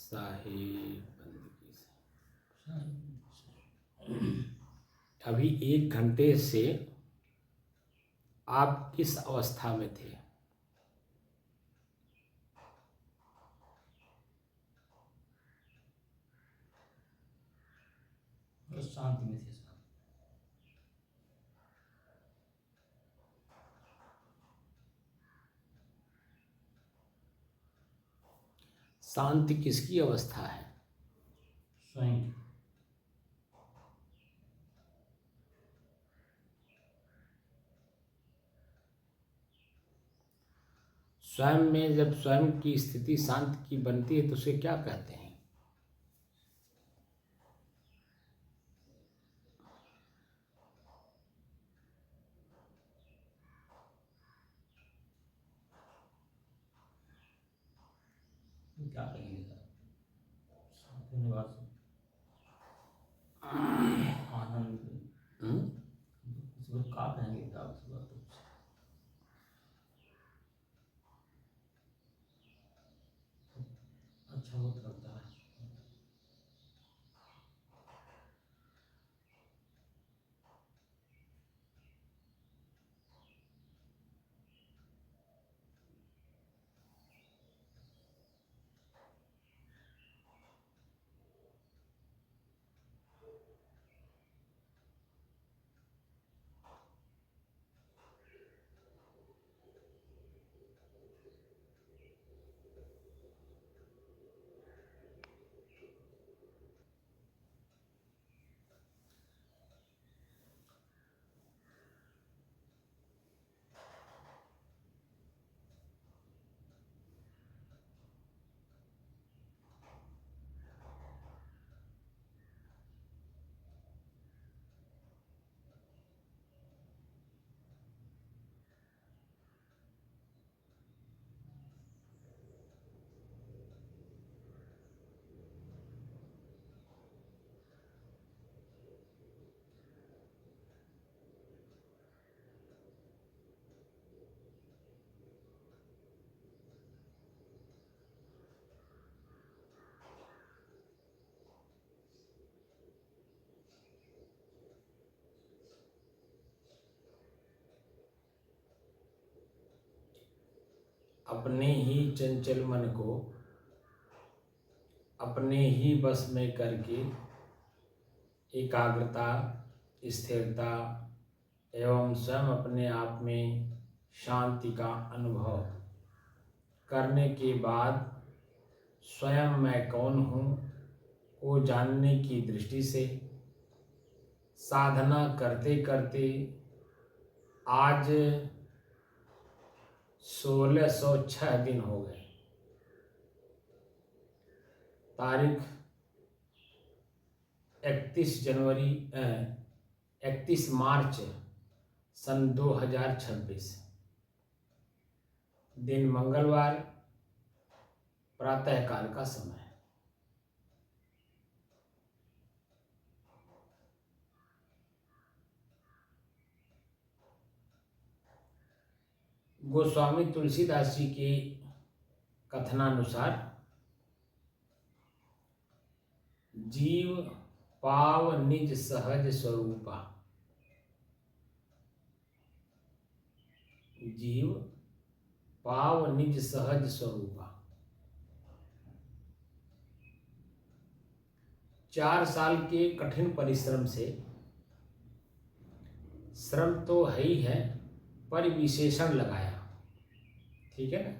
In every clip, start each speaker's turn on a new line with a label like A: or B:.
A: साहेब बंदगी से। अभी 1 घंटे से आप किस अवस्था में थे?
B: शांति में थे साहब।
A: शांति किसकी अवस्था है?
B: स्वयं।
A: स्वयं में जब स्वयं की स्थिति शांत की बनती है तो उसे क्या कहते हैं?
B: क्या कहेंगे साहब, शांत होने बाद आनंद। इस बार क्या कहेंगे साहब, इस बार तो अच्छा बहुत लगता है।
A: अपने ही चंचल मन को अपने ही बस में करके एकाग्रता, स्थिरता एवं स्वयं अपने आप में शांति का अनुभव करने के बाद स्वयं मैं कौन हूँ को जानने की दृष्टि से साधना करते करते आज 1606 दिन हो गए। तारीख 31 मार्च सन 2026, दिन मंगलवार, प्रातःकाल का समय। गोस्वामी तुलसीदास जी के कथनानुसार जीव पाव निज सहज स्वरूपा, जीव पाव निज सहज स्वरूपा। 4 साल के कठिन परिश्रम से, श्रम तो है ही है पर विशेषण लगाया, ठीक है ना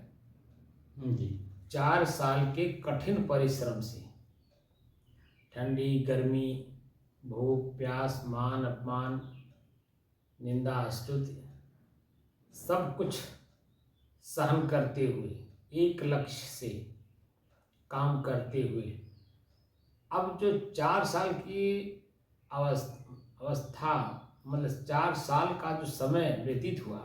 B: जी।
A: 4 साल के कठिन परिश्रम से ठंडी गर्मी, भूख प्यास, मान अपमान, निंदा स्तुति सब कुछ सहन करते हुए एक लक्ष्य से काम करते हुए अब जो 4 साल की अवस्था मतलब 4 साल का जो समय व्यतीत हुआ,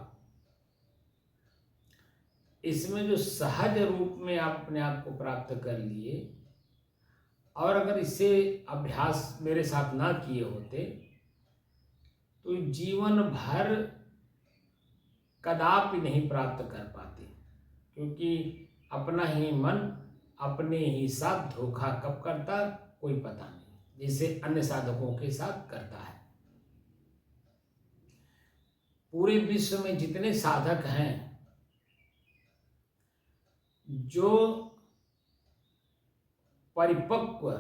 A: इसमें जो सहज रूप में आप अपने आप को प्राप्त कर लिए और अगर इसे अभ्यास मेरे साथ ना किए होते तो जीवन भर कदापि नहीं प्राप्त कर पाते, क्योंकि अपना ही मन अपने ही साथ धोखा कब करता कोई पता नहीं, जैसे अन्य साधकों के साथ करता है। पूरे विश्व में जितने साधक हैं जो परिपक्व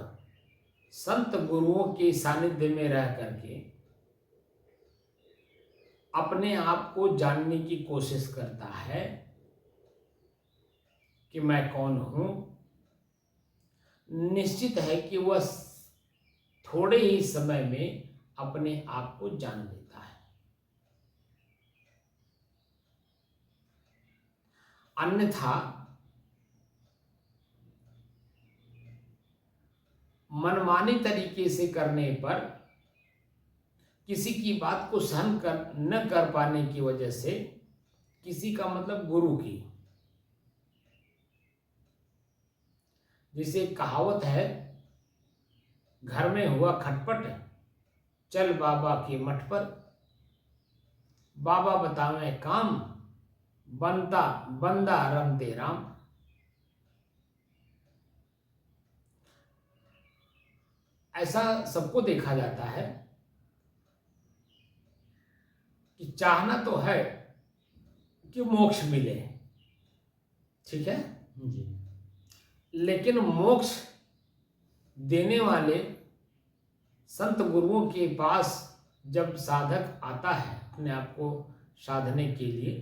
A: संत गुरुओं के सानिध्य में रह करके अपने आप को जानने की कोशिश करता है कि मैं कौन हूं, निश्चित है कि वह थोड़े ही समय में अपने आप को जान लेता है। अन्यथा मनमानी तरीके से करने पर, किसी की बात को सहन न कर पाने की वजह से, किसी का मतलब गुरु की, जैसे कहावत है, घर में हुआ खटपट चल बाबा के मठ पर, बाबा बतावे काम बनता बंदा रमते राम। ऐसा सबको देखा जाता है कि चाहना तो है कि मोक्ष मिले, ठीक है
B: जी।
A: लेकिन मोक्ष देने वाले संत गुरुओं के पास जब साधक आता है अपने आप को साधने के लिए,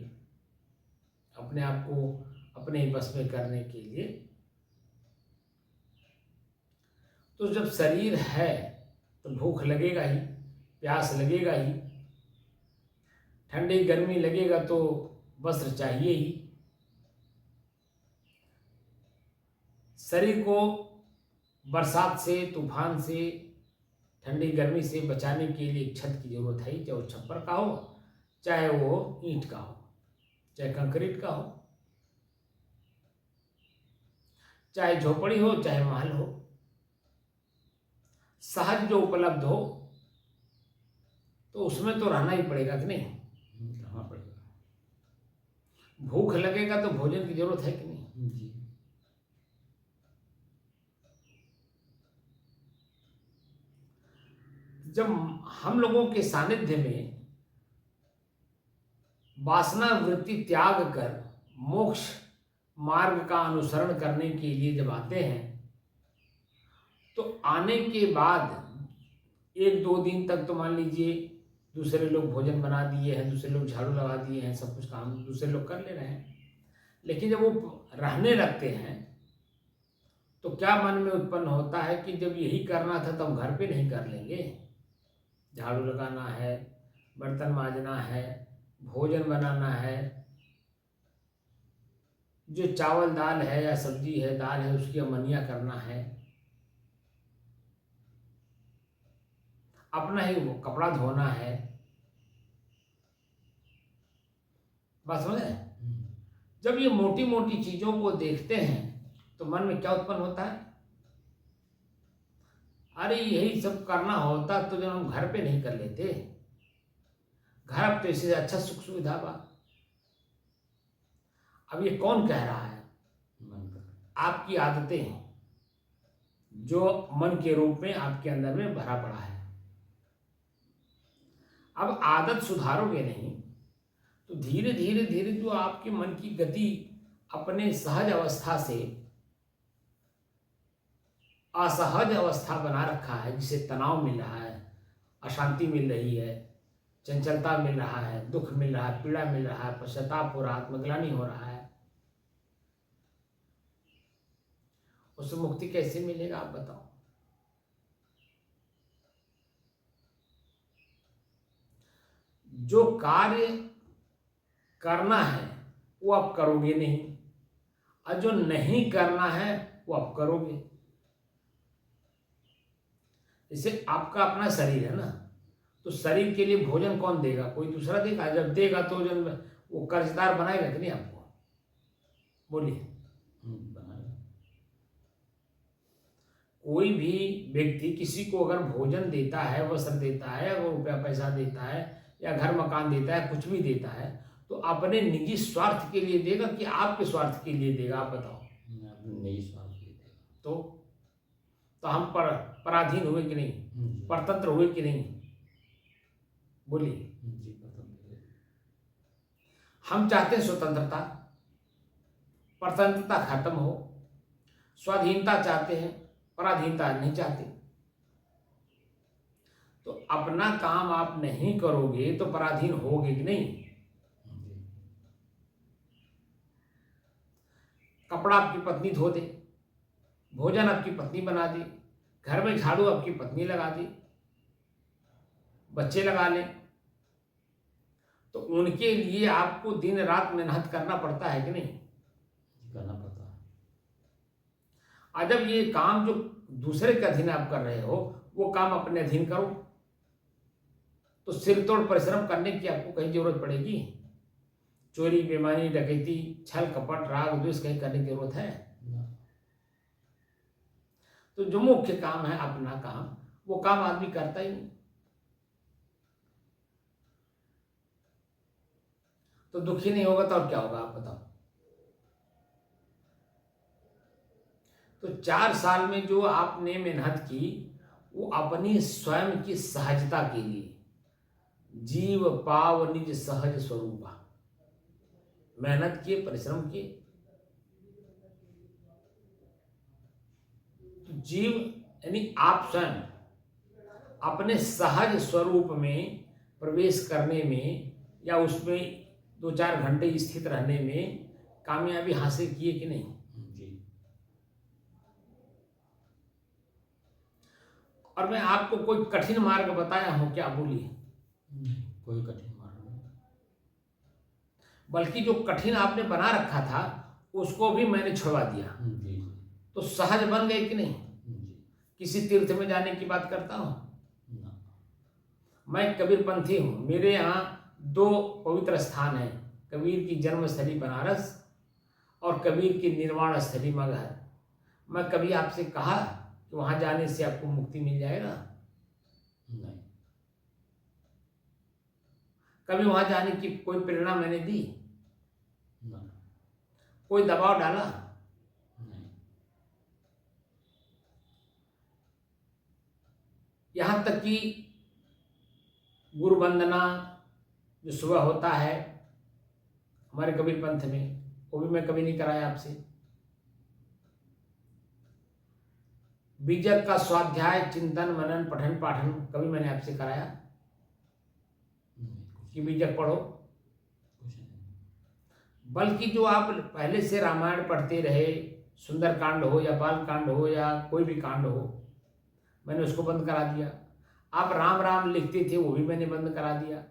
A: अपने आप को अपने बस में करने के लिए, तो जब शरीर है तो भूख लगेगा ही, प्यास लगेगा ही, ठंडी गर्मी लगेगा तो वस्त्र चाहिए ही। शरीर को बरसात से, तूफान से, ठंडी गर्मी से बचाने के लिए छत की जरूरत है, चाहे वो छप्पर का हो, चाहे वो ईंट का हो, चाहे कंक्रीट का हो, चाहे झोपड़ी हो, चाहे महल हो, सहज जो उपलब्ध हो तो उसमें तो रहना ही पड़ेगा कि नहीं?
B: रहना पड़ेगा।
A: भूख लगेगा तो भोजन की जरूरत है कि नहीं?
B: जी।
A: जब हम लोगों के सानिध्य में वासना वृत्ति त्याग कर मोक्ष मार्ग का अनुसरण करने के लिए जब आते हैं, तो आने के बाद एक दो दिन तक तो मान लीजिए दूसरे लोग भोजन बना दिए हैं, दूसरे लोग झाड़ू लगा दिए हैं, सब कुछ काम दूसरे लोग कर ले रहे हैं, लेकिन जब वो रहने लगते हैं तो क्या मन में उत्पन्न होता है कि जब यही करना था तो हम घर पे नहीं कर लेंगे? झाड़ू लगाना है, बर्तन मांजना है, भोजन बनाना है, जो चावल दाल है या सब्जी है, दाल है, उसकी अमनिया करना है, अपना ही वो कपड़ा धोना है। बात समझे? जब ये मोटी मोटी चीजों को देखते हैं तो मन में क्या उत्पन्न होता है? अरे यही सब करना होता तो जब हम घर पे नहीं कर लेते, घर अब तो इससे अच्छा सुख सुविधा बा। अब ये कौन कह रहा है? आपकी आदतें हैं जो मन के रूप में आपके अंदर में भरा पड़ा है। अब आदत सुधारोगे नहीं तो धीरे धीरे धीरे जो आपके मन की गति अपने सहज अवस्था से असहज अवस्था बना रखा है, जिसे तनाव मिल रहा है, अशांति मिल रही है, चंचलता मिल रहा है, दुख मिल रहा है, पीड़ा मिल रहा है, पश्चाताप हो रहा है, आत्मग्लानि हो रहा है, उससे मुक्ति कैसे मिलेगा आप बताओ? जो कार्य करना है वो आप करोगे नहीं, और जो नहीं करना है वो आप करोगे। जैसे आपका अपना शरीर है ना, तो शरीर के लिए भोजन कौन देगा? कोई दूसरा देगा? जब देगा तो जब वो कर्जदार बनाएगा कि नहीं आपको? बोलिए। कोई भी व्यक्ति किसी को अगर भोजन देता है, वस्त्र देता है, अगर रुपया पैसा देता है या घर मकान देता है, कुछ भी देता है, तो अपने निजी स्वार्थ के लिए देगा कि आपके स्वार्थ के लिए देगा? आप बताओ।
B: निजी स्वार्थ के लिए।
A: तो हम पराधीन हुए कि नहीं, परतंत्र हुए कि नहीं? बोलिए।
B: जी पतंजलि।
A: हम चाहते हैं स्वतंत्रता, परतंत्रता खत्म हो, स्वाधीनता चाहते हैं, पराधीनता नहीं चाहते। तो अपना काम आप नहीं करोगे तो पराधीन होगे कि नहीं? कपड़ा आपकी पत्नी धो दे, भोजन आपकी पत्नी बना दे, घर में झाड़ू आपकी पत्नी लगा दे, बच्चे लगा लें, तो उनके लिए आपको दिन रात मेहनत करना पड़ता है कि नहीं?
B: करना पड़ता है।
A: और जब ये काम जो दूसरे के अधीन आप कर रहे हो वो काम अपने अधीन करो, तो सिर तोड़ परिश्रम करने की आपको कहीं जरूरत पड़ेगी? चोरी, बेईमानी, डकैती, छल कपट, राग द्वेष कहीं करने की जरूरत है? तो जो मुख्य काम है अपना काम, वो काम आदमी करता ही नहीं। तो दुखी नहीं होगा तो और क्या होगा, आप बताओ। तो 4 साल में जो आपने मेहनत की वो अपनी स्वयं की सहजता के लिए, जीव पाव निज सहज स्वरूपा, मेहनत किए, परिश्रम किए। तो जीव यानी आप स्वयं अपने सहज स्वरूप में प्रवेश करने में या उसमें 2-4 घंटे स्थित रहने में कामयाबी हासिल किए कि नहीं?
B: जी।
A: और मैं आपको कोई कठिन मार्ग बताया हूं क्या? बोलिए।
B: कोई कठिन मार्ग नहीं।
A: बल्कि जो कठिन आपने बना रखा था उसको भी मैंने छुड़वा दिया।
B: जी।
A: तो सहज बन गए कि नहीं?
B: जी।
A: किसी तीर्थ में जाने की बात करता हूं?
B: ना।
A: मैं कबीरपंथी हूं। मेरे यहाँ 2 पवित्र स्थान हैं, कबीर की जन्मस्थली बनारस और कबीर की निर्वाण स्थली मगहर। मैं कभी आपसे कहा कि वहां जाने से आपको मुक्ति मिल जाएगा?
B: नहीं।
A: कभी वहां जाने की कोई प्रेरणा मैंने दी?
B: ना।
A: कोई दबाव डाला?
B: नहीं।
A: यहां तक कि गुरु वंदना जो सुबह होता है हमारे कबीर पंथ में, वो भी मैं कभी नहीं कराया आपसे। बीजक का स्वाध्याय, चिंतन, मनन, पठन पाठन कभी मैंने आपसे कराया कि बीजक पढ़ो?
B: कुछ नहीं।
A: बल्कि जो आप पहले से रामायण पढ़ते रहे, सुंदरकांड हो या बाल कांड हो या कोई भी कांड हो, मैंने उसको बंद करा दिया। आप राम राम लिखते थे, वो भी मैंने बंद करा दिया।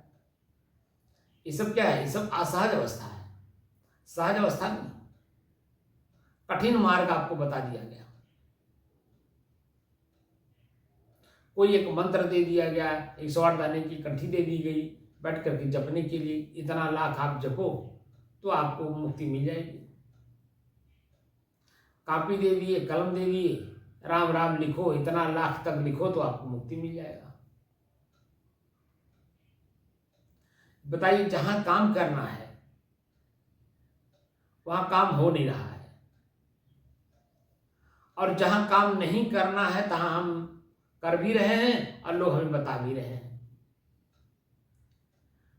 A: ये सब क्या है? ये सब असहज अवस्था है, सहज अवस्था नहीं। कठिन मार्ग आपको बता दिया गया। कोई एक मंत्र दे दिया गया, 108 दाने की कंठी दे दी गई बैठ करके जपने के लिए, इतना लाख आप जपो तो आपको मुक्ति मिल जाएगी। कॉपी दे दिए, कलम दे दिए, राम राम लिखो, इतना लाख तक लिखो तो आपको मुक्ति मिल जाएगा। बताइए, जहां काम करना है वहां काम हो नहीं रहा है, और जहां काम नहीं करना है तहां हम कर भी रहे हैं और लोग हमें बता भी रहे हैं।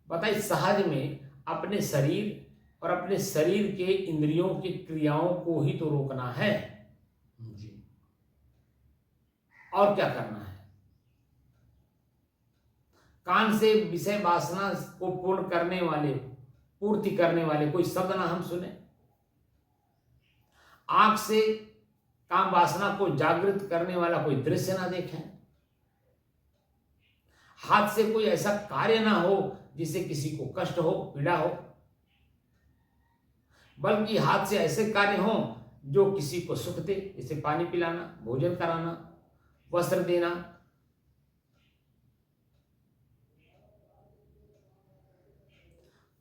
A: बताइए, सहज में अपने शरीर और अपने शरीर के इंद्रियों की क्रियाओं को ही तो रोकना है,
B: जी।
A: और क्या करना है? कान से विषय वासना को पूर्ण करने वाले, पूर्ति करने वाले कोई शब्द ना हम सुने। आंख से काम वासना को जागृत करने वाला कोई दृश्य ना देखें। हाथ से कोई ऐसा कार्य ना हो जिससे किसी को कष्ट हो, पीड़ा हो, बल्कि हाथ से ऐसे कार्य हो जो किसी को सुख दे, जैसे पानी पिलाना, भोजन कराना, वस्त्र देना।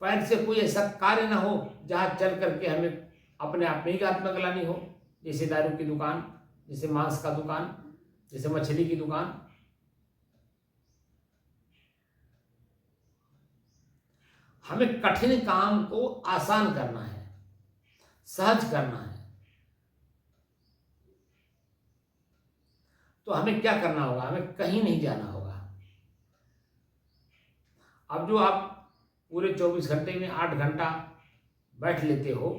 A: पैर से कोई ऐसा कार्य ना हो जहां चल करके हमें अपने आप में ही आत्मग्लानि हो, जैसे दारू की दुकान, जैसे मांस का दुकान, जैसे मछली की दुकान। हमें कठिन काम को आसान करना है, सहज करना है। तो हमें क्या करना होगा? हमें कहीं नहीं जाना होगा। अब जो आप पूरे 24 घंटे में 8 घंटा बैठ लेते हो,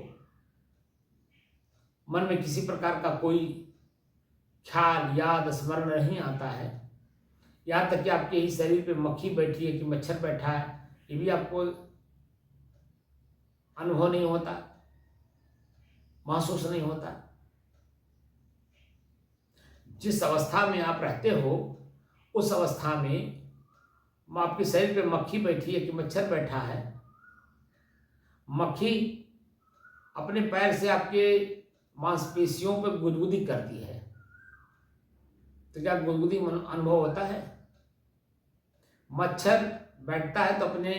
A: मन में किसी प्रकार का कोई ख्याल, याद, स्मरण नहीं आता है, यहाँ तक कि आपके ही शरीर पे मक्खी बैठी है कि मच्छर बैठा है, ये भी आपको अनुभव नहीं होता, महसूस नहीं होता। जिस अवस्था में आप रहते हो, उस अवस्था में आपके शरीर पे मक्खी बैठी है कि मच्छर बैठा है, मक्खी अपने पैर से आपके मांसपेशियों पर गुदगुदी करती है, तो क्या गुदगुदी अनुभव होता है? मच्छर बैठता है तो अपने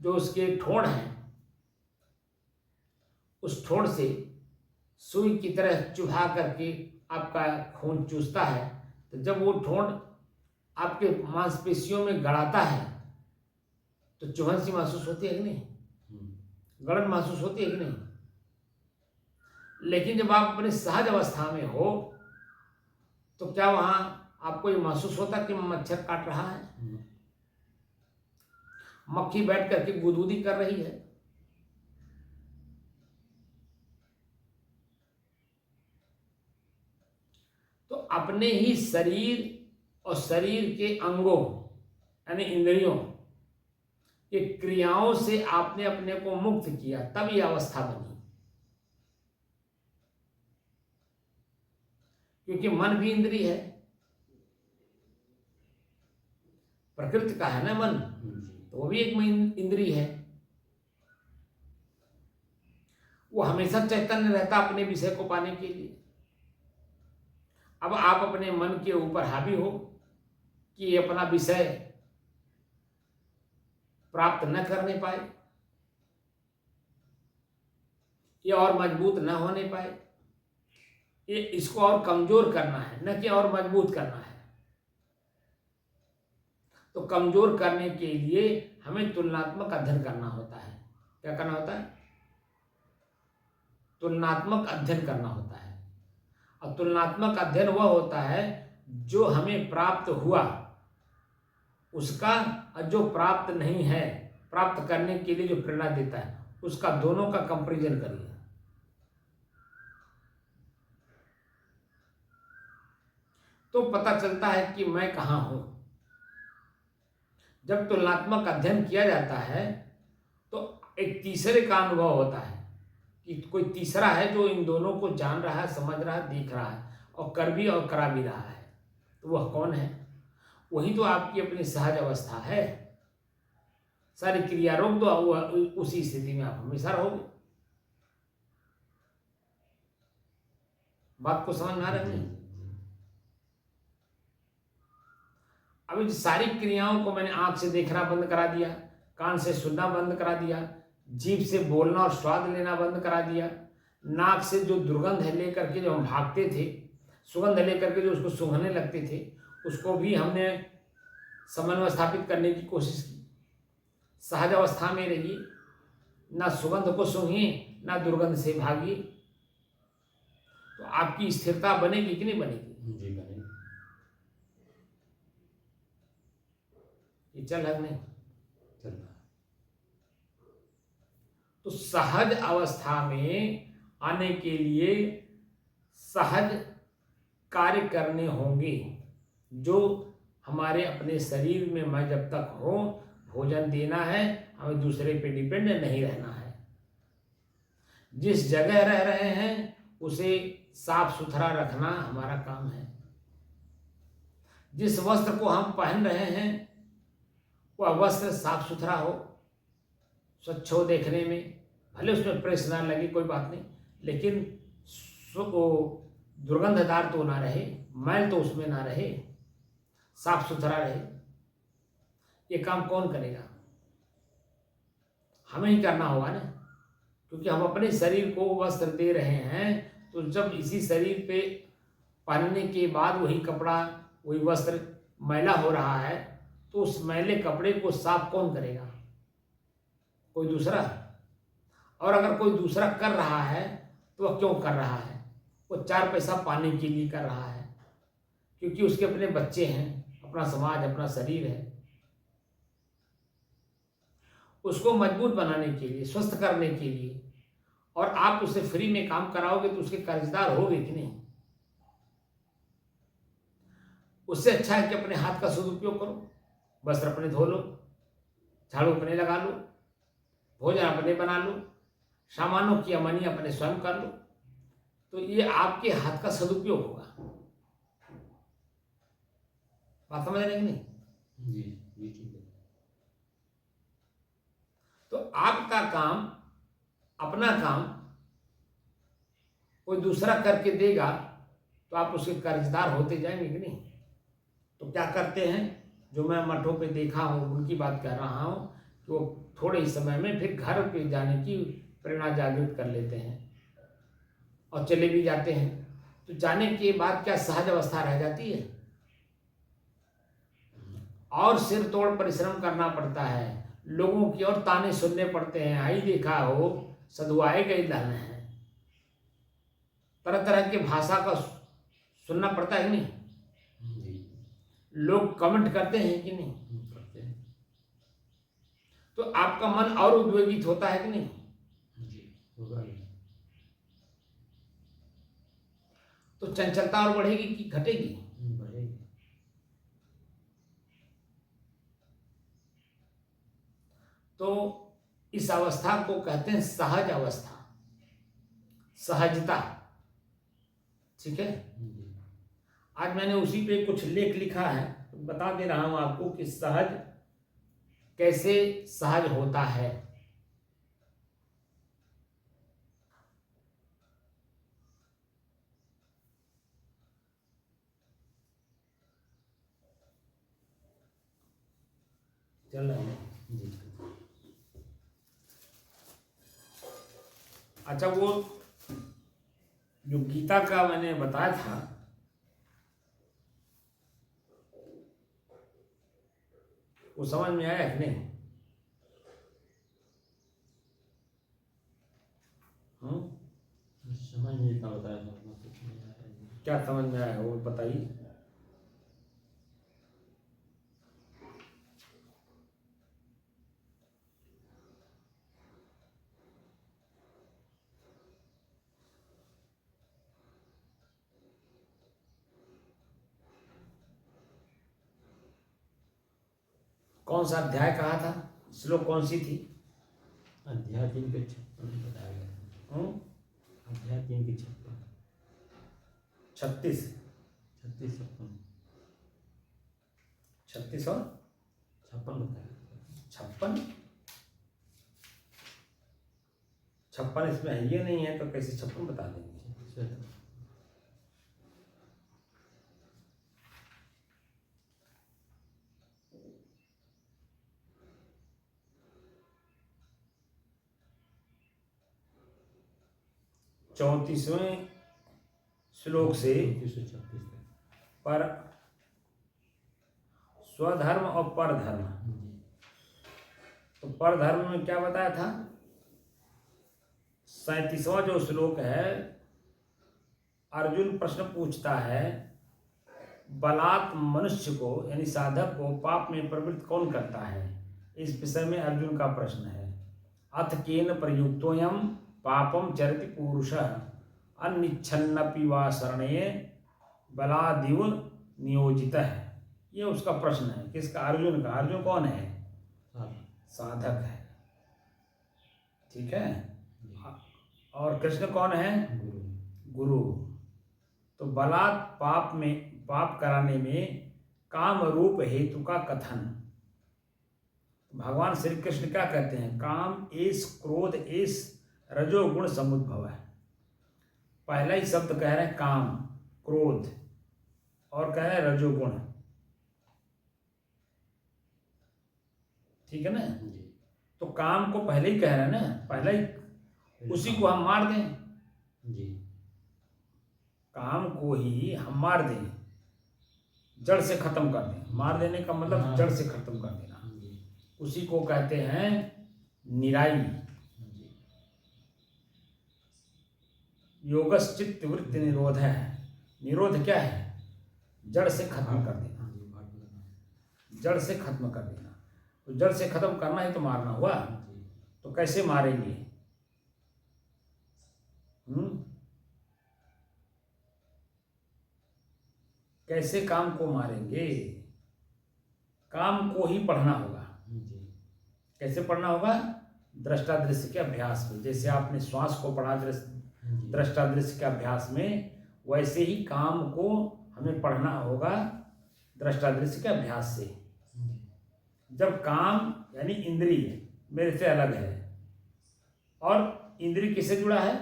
A: जो उसके ठोड़ हैं, उस ठोड़ से सुई की तरह चुभा करके आपका खून चूसता है, तो जब वो ठोड़ आपके मांसपेशियों में गड़ाता है तो चुभन सी महसूस होती है कि नहीं? गड़न महसूस होती है कि नहीं? लेकिन जब आप अपने सहज अवस्था में हो तो क्या वहां आपको ये महसूस होता कि मच्छर काट रहा है? मक्खी बैठ करके गुदगुदी कर रही है। तो अपने ही शरीर और शरीर के अंगों यानी इंद्रियों के क्रियाओं से आपने अपने को मुक्त किया, तब यह अवस्था बनी। क्योंकि मन भी इंद्रिय है, प्रकृति का है ना मन, तो वो भी एक इंद्रिय है। वो हमेशा चैतन्य रहता अपने विषय को पाने के लिए। अब आप अपने मन के ऊपर हावी हो कि ये अपना विषय प्राप्त न करने पाए, ये और मजबूत न होने पाए, ये इसको और कमजोर करना है, न कि और मजबूत करना है। तो कमजोर करने के लिए हमें तुलनात्मक अध्ययन करना होता है। क्या करना होता है? तुलनात्मक अध्ययन करना होता है। और तुलनात्मक अध्ययन वह होता है जो हमें प्राप्त हुआ उसका, और जो प्राप्त नहीं है, प्राप्त करने के लिए जो प्रेरणा देता है उसका, दोनों का कंपैरिजन करिए। तो पता चलता है कि मैं कहां हूं। जब तुलनात्मक अध्ययन किया जाता है तो एक तीसरे का अनुभव होता है कि कोई तीसरा है जो इन दोनों को जान रहा है, समझ रहा है, देख रहा है और कर भी और करा भी रहा है। तो वह कौन है? वही तो आपकी अपनी सहज अवस्था है। सारी क्रिया रोक दो, उसी स्थिति में आप हमेशा रहोगे। बात को समझ में आ रहा है? अभी सारी क्रियाओं को मैंने आंख से देखना बंद करा दिया, कान से सुनना बंद करा दिया, जीभ से बोलना और स्वाद लेना बंद करा दिया, नाक से जो दुर्गंध लेकर के जो हम भागते थे, सुगंध लेकर के जो उसको सूंघने लगते थे, उसको भी हमने समन्वय स्थापित करने की कोशिश की। सहज अवस्था में रहिए, ना सुगंध को सूंघिए, ना दुर्गंध से भागिए, तो आपकी स्थिरता बनेगी कि नहीं बनेगी?
B: जी बनेगी।
A: ये चल है नहीं?
B: चल रहा है।
A: तो सहज अवस्था में आने के लिए सहज कार्य करने होंगे, जो हमारे अपने शरीर में मैं जब तक हो, भोजन देना है, हमें दूसरे पे डिपेंड नहीं रहना है। जिस जगह रह रहे हैं उसे साफ सुथरा रखना हमारा काम है। जिस वस्त्र को हम पहन रहे हैं वह वस्त्र साफ सुथरा हो, स्वच्छ हो देखने में, भले उसमें प्रेस ना लगे कोई बात नहीं, लेकिन दुर्गंधदार तो ना रहे, मैल तो उसमें ना रहे, साफ सुथरा रहे। ये काम कौन करेगा? हमें ही करना होगा ना, क्योंकि हम अपने शरीर को वस्त्र दे रहे हैं। तो जब इसी शरीर पे पहनने के बाद वही कपड़ा, वही वस्त्र मैला हो रहा है, तो उस मैले कपड़े को साफ कौन करेगा? कोई दूसरा। और अगर कोई दूसरा कर रहा है तो वह क्यों कर रहा है? वो 4 पैसा पाने के लिए कर रहा है, क्योंकि क्योंकि उसके अपने बच्चे हैं, अपना समाज, अपना शरीर है। उसको मजबूत बनाने के लिए, स्वस्थ करने के लिए, और आप उसे फ्री में काम कराओगे तो उसके कर्जदार होगे कि नहीं? उससे अच्छा है कि अपने हाथ का सदुपयोग करो, वस्त्र अपने धो लो, झाड़ू अपने लगा लो, भोजन अपने बना लो, सामानों की अमनी अपने स्वयं कर लो, तो ये आपके हाथ का सदुपयोग होगा। बात समझ रहे कि नहीं?
B: जी जी ठीक है।
A: तो आपका काम, अपना काम कोई दूसरा करके देगा तो आप उसके कर्जदार होते जाएंगे कि नहीं? तो क्या करते हैं, जो मैं मठों पे देखा हूँ उनकी बात कर रहा हूँ, कि वो थोड़े ही समय में फिर घर पे जाने की प्रेरणा जागृत कर लेते हैं और चले भी जाते हैं। तो जाने के बाद क्या सहज अवस्था रह जाती है? और सिर तोड़ परिश्रम करना पड़ता है, लोगों की और ताने सुनने पड़ते हैं। आई देखा हो सधुआए गई धन है, तरह तरह की भाषा का सुनना पड़ता है कि नहीं?
B: जी
A: लोग कमेंट करते हैं कि नहीं?
B: करते हैं।
A: तो आपका मन और उद्वेगित होता है कि नहीं?
B: जी होगा ही।
A: तो चंचलता और बढ़ेगी कि घटेगी?
B: बढ़ेगी।
A: तो इस अवस्था को कहते हैं सहज अवस्था, सहजता। ठीक है,
B: जी
A: आज मैंने उसी पे कुछ लेख लिखा है, तो बता दे रहा हूं आपको कि सहज कैसे सहज होता है। चल रहा है।
B: जी
A: अच्छा, वो जो गीता का मैंने बताया था, वो समझ में आया कि नहीं?
B: समझ नहीं इतना बताया था, उतना कुछ नहीं आया जी।
A: क्या समझ में आया वो बताइए। कौन सा अध्याय कहा था, श्लोक कौन सी थी?
B: अध्याय 3 के 56 बताया गया था।
A: हम्म?
B: अध्याय 3 के 56
A: 36
B: 36 56
A: 36 और
B: 56 बताया गया
A: 56। 56 इसमें है, ये नहीं है तो कैसे 56 बता देंगे?
B: था। 36 था।
A: 34वें श्लोक से
B: 36 तक।
A: पर स्वधर्म और परधर्म,
B: जी
A: तो परधर्म में क्या बताया था? 37वां जो श्लोक है, अर्जुन प्रश्न पूछता है, बलात् मनुष्य को यानी साधक को पाप में प्रवृत्त कौन करता है? इस विषय में अर्जुन का प्रश्न है। अथ केन प्रयुक्तोऽयं पापम चरति पुरुषः अनिच्छन्नपि वा शरणे बलादिव नियोजितः। ये उसका प्रश्न है, किसका? अर्जुन का। अर्जुन कौन है? साधक है। ठीक है। और कृष्ण कौन है? गुरु। तो बलात् पाप कराने में काम रूप हेतु का कथन। भगवान श्री कृष्ण क्या कहते हैं? काम एस क्रोध एस रजोगुण समुद्भव है। पहला ही शब्द कह रहे हैं काम, क्रोध, और कह रहे हैं रजोगुण। ठीक है ना? तो काम को पहले ही कह रहे हैं ना, पहले ही, उसी को हम मार दें।
B: जी
A: काम को ही हम मार दें, जड़ से खत्म कर दें। मार देने का मतलब जड़ से खत्म कर देना, उसी को कहते हैं निराई। योगश्चित्त वृत्ति निरोध है। निरोध क्या है? जड़ से खत्म कर देना,
B: हाँ जी, घाट लगाना।
A: जड़ से खत्म कर देना। तो जड़ से खत्म करना ही तो मारना हुआ।
B: जी,
A: तो कैसे मारेंगे? कैसे काम को मारेंगे? काम को ही पढ़ना होगा।
B: जी,
A: कैसे पढ़ना होगा? दृष्टा दृश्य के अभ्यास में। जैसे आपने श्वास को पढ़ा
B: जी,
A: दृष्टा दृश्य के अभ्यास में, वैसे ही काम को हमें पढ़ना होगा दृष्टा दृश्य के अभ्यास से।
B: जी,
A: जब काम यानी इंद्रिय मेरे से अलग है, और इंद्रिय किससे जुड़ा है?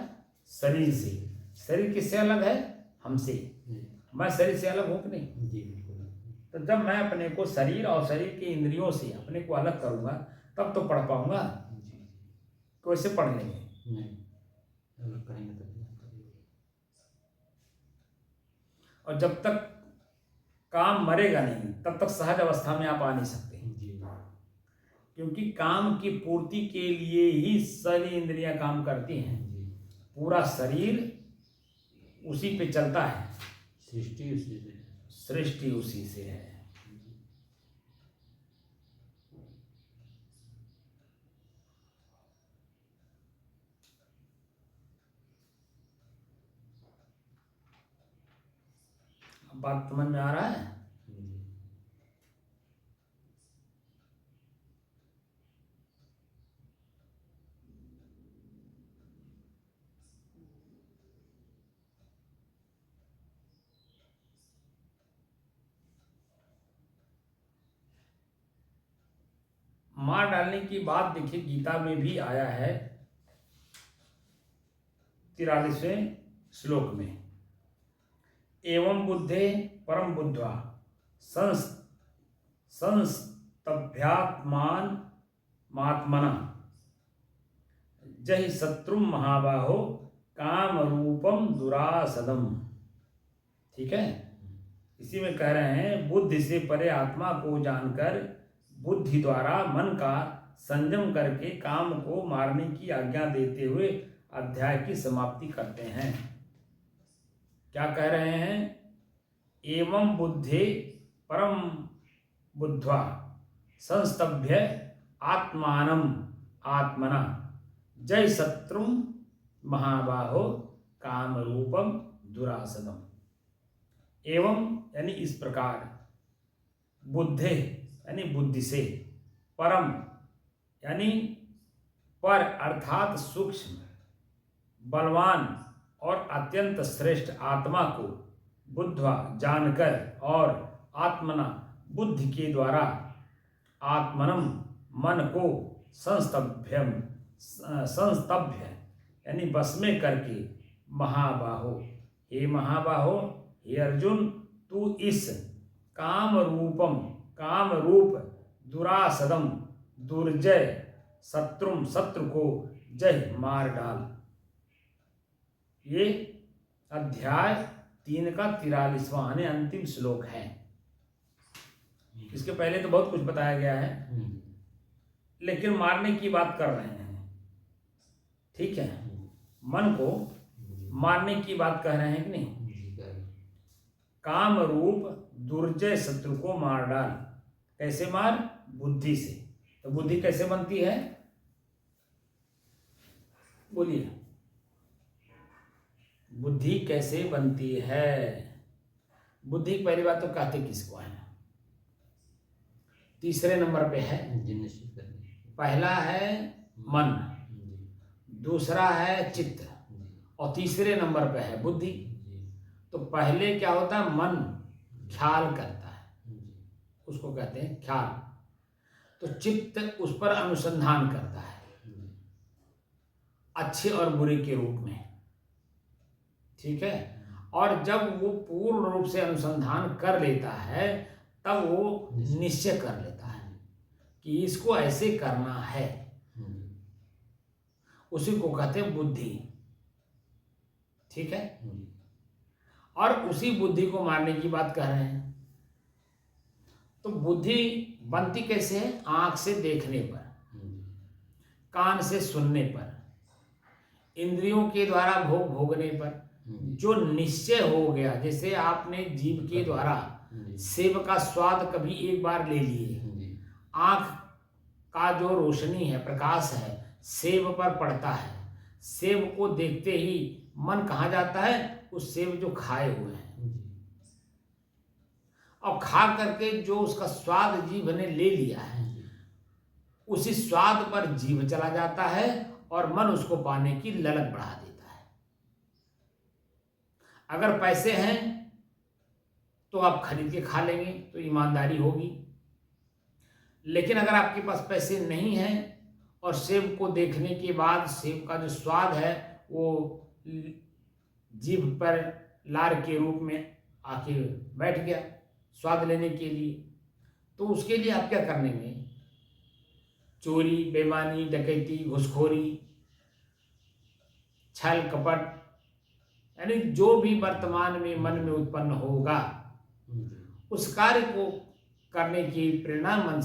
A: शरीर से। शरीर किससे अलग है? हमसे।
B: जी,
A: मैं शरीर से अलग हूँ कि नहीं?
B: जी, बिल्कुल।
A: तो जब मैं अपने को शरीर और शरीर के इंद्रियों से अपने को अलग करूंगा, तब तो पढ़ पाऊंगा।
B: जी,
A: तो ऐसे पढ़ लेंगे।
B: नहीं, अलग करेंगे तभी जानकारी होगी।
A: और जब तक काम मरेगा नहीं, तब तक सहज अवस्था में आप आ नहीं सकते।
B: जी,
A: क्योंकि काम की पूर्ति के लिए ही सारी इंद्रियां काम करती हैं।
B: जी,
A: पूरा शरीर उसी पे चलता है,
B: सृष्टि उसी से।
A: सृष्टि उसी से है। अब बात समझ में आ रहा है?
B: जी,
A: मार डालने की बात देखिए गीता में भी आया है 43वें श्लोक में। एवं बुद्धे परम बुद्ध्वा संस्तभ्यात्मान मात्मना जहि शत्रुम महाबाहो काम रूपम दुरासदम। ठीक है, इसी में कह रहे हैं बुद्धि से परे आत्मा को जानकर बुद्धि द्वारा मन का संयम करके काम को मारने की आज्ञा देते हुए अध्याय की समाप्ति करते हैं। क्या कह रहे हैं? एवं बुद्धे परम बुद्ध्वा संस्तभ्य आत्मानम आत्मना जय शत्रुम महाबाहो काम रूपम दुरासदम। एवं यानी इस प्रकार, बुद्धे यानी बुद्धि से, परम यानी पर अर्थात सूक्ष्म, बलवान और अत्यंत श्रेष्ठ आत्मा को बुद्धवा जानकर, और आत्मना बुद्धि के द्वारा, आत्मनम मन को, संस्तभ्य यानी बस में करके, महाबाहो हे महाबाहो, हे अर्जुन, तू इस काम रूप दुरासदम दुर्जय शत्रु को जय मार डाल। ये अध्याय 3 का 43वां यानी अंतिम श्लोक है। इसके पहले तो बहुत कुछ बताया गया है, लेकिन मारने की बात कर रहे हैं। ठीक है, मन को मारने की बात कह रहे हैं कि नहीं? काम रूप दुर्जय शत्रु को मार डाल। कैसे मार? बुद्धि से। तो बुद्धि कैसे बनती है? बोलिए, बुद्धि कैसे बनती है? बुद्धि पहली बात तो कहते किसको है? तीसरे नंबर पे है। पहला है मन, दूसरा है चित्त, और तीसरे नंबर पे है बुद्धि। तो पहले क्या होता है? मन ख्याल करता है, उसको कहते हैं ख्याल। तो चित्त उस पर अनुसंधान करता है, अच्छे और बुरे के रूप में। ठीक है, और जब वो पूर्ण रूप से अनुसंधान कर लेता है, तब वो निश्चय कर लेता है कि इसको ऐसे करना है। उसी को कहते हैं बुद्धि। ठीक है, और उसी बुद्धि को मारने की बात कर रहे हैं। तो बुद्धि बनती कैसे है? आंख से देखने पर, कान से सुनने पर, इंद्रियों के द्वारा भोगने पर। जो निश्चय हो गया, जैसे आपने जीभ के द्वारा
B: जी।
A: सेब का स्वाद कभी एक बार ले लिए,
B: जी।
A: आँख का जो रोशनी है, प्रकाश है, सेब पर पड़ता है, सेब को देखते ही मन कहाँ जाता है, उस सेब जो खाए हुए हैं,
B: जी।
A: और खा करके जो उसका स्वाद जीभ ने ले लिया है,
B: जी।
A: उसी स्वाद पर जीभ चला जाता है और मन उसको पाने की ललक बढ़ा देता है। अगर पैसे हैं तो आप खरीद के खा लेंगे तो ईमानदारी होगी, लेकिन अगर आपके पास पैसे नहीं हैं और सेब को देखने के बाद सेब का जो स्वाद है वो जीभ पर लार के रूप में आके बैठ गया स्वाद लेने के लिए, तो उसके लिए आप क्या कर लेंगे? चोरी, बेईमानी, डकैती, घूसखोरी, छल कपट, यानी जो भी वर्तमान में मन में उत्पन्न होगा उस कार्य को करने की प्रेरणा मन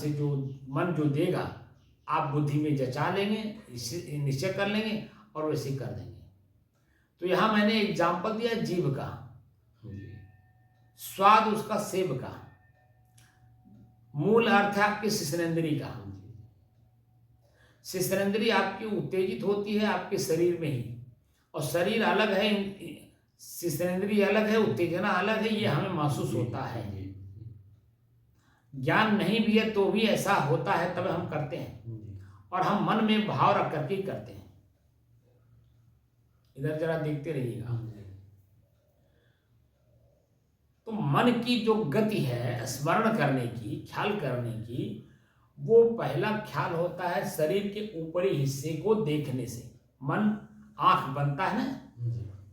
A: जो देगा, आप बुद्धि में जचा लेंगे, निश्चय कर लेंगे और वैसे कर देंगे। तो यहाँ मैंने एग्जाम्पल दिया जीभ का, स्वाद उसका सेब का, मूल अर्थ है आपके शिश्नेंद्री का। शिश्नेंद्री आपकी उत्तेजित होती है आपके शरीर में ही, और शरीर अलग है, शिश्नेंद्री अलग है, उत्तेजना अलग है, ये हमें महसूस होता है। ज्ञान नहीं भी है तो भी ऐसा होता है, तब हम करते हैं और हम मन में भाव रख करके ही करते हैं। इधर जरा देखते रहिएगा। तो मन की जो गति है स्मरण करने की, ख्याल करने की, वो पहला ख्याल होता है शरीर के ऊपरी हिस्से को देखने से। मन आंख बनता है ना,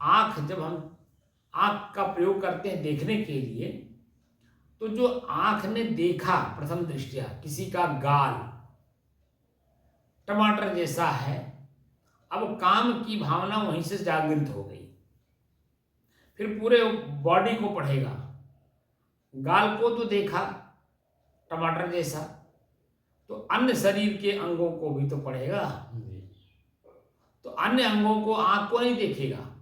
A: आंख जब हम आंख का प्रयोग करते हैं देखने के लिए, तो जो आंख ने देखा प्रथम दृष्टिया किसी का गाल टमाटर जैसा है, अब काम की भावना वहीं से जागृत हो गई, फिर पूरे बॉडी को पढ़ेगा। गाल को तो देखा टमाटर जैसा, तो अन्य शरीर के अंगों को भी तो पढ़ेगा। तो अन्य अंगों को आंख को नहीं देखेगा,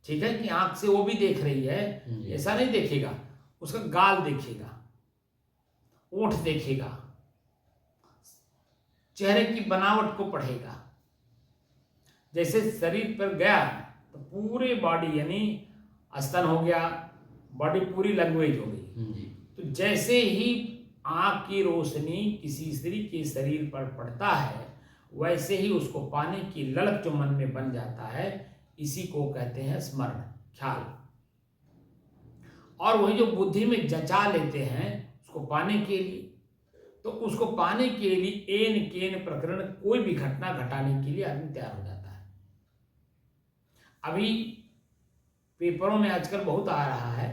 A: ठीक है कि आंख से वो भी देख रही है, ऐसा नहीं देखेगा। उसका गाल देखेगा, ओठ देखेगा, चेहरे की बनावट को पढ़ेगा। जैसे शरीर पर गया तो पूरे बॉडी, यानी स्तन हो गया, बॉडी पूरी लैंग्वेज हो गई। तो जैसे ही आंख की रोशनी किसी स्त्री के शरीर पर पड़ता है, वैसे ही उसको पाने की ललक जो मन में बन जाता है, इसी को कहते हैं स्मरण, ख्याल। और वही जो बुद्धि में जचा लेते हैं उसको पाने के लिए, तो उसको पाने के लिए एन केन प्रकरण कोई भी घटना घटाने के लिए आदमी तैयार हो जाता है। अभी पेपरों में आजकल बहुत आ रहा है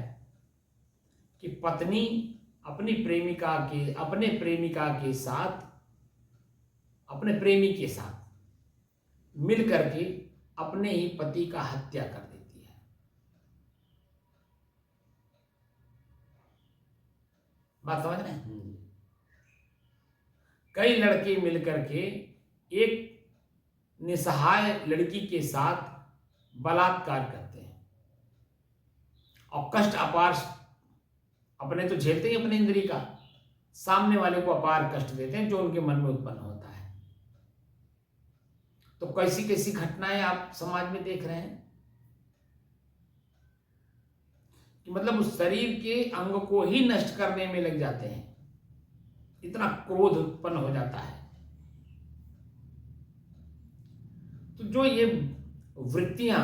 A: कि पत्नी अपने प्रेमी के साथ मिल करके अपने ही पति का हत्या कर देती है। बात समझ रहे हैं? कई लड़के मिलकर के एक निसहाय लड़की के साथ बलात्कार करते हैं और कष्ट अपार, अपने तो झेलते ही अपने इंद्री का, सामने वाले को अपार कष्ट देते हैं जो उनके मन में उत्पन्न होता है। तो कैसी कैसी घटनाएं आप समाज में देख रहे हैं कि मतलब उस शरीर के अंग को ही नष्ट करने में लग जाते हैं, इतना क्रोध उत्पन्न हो जाता है। तो जो ये वृत्तियां,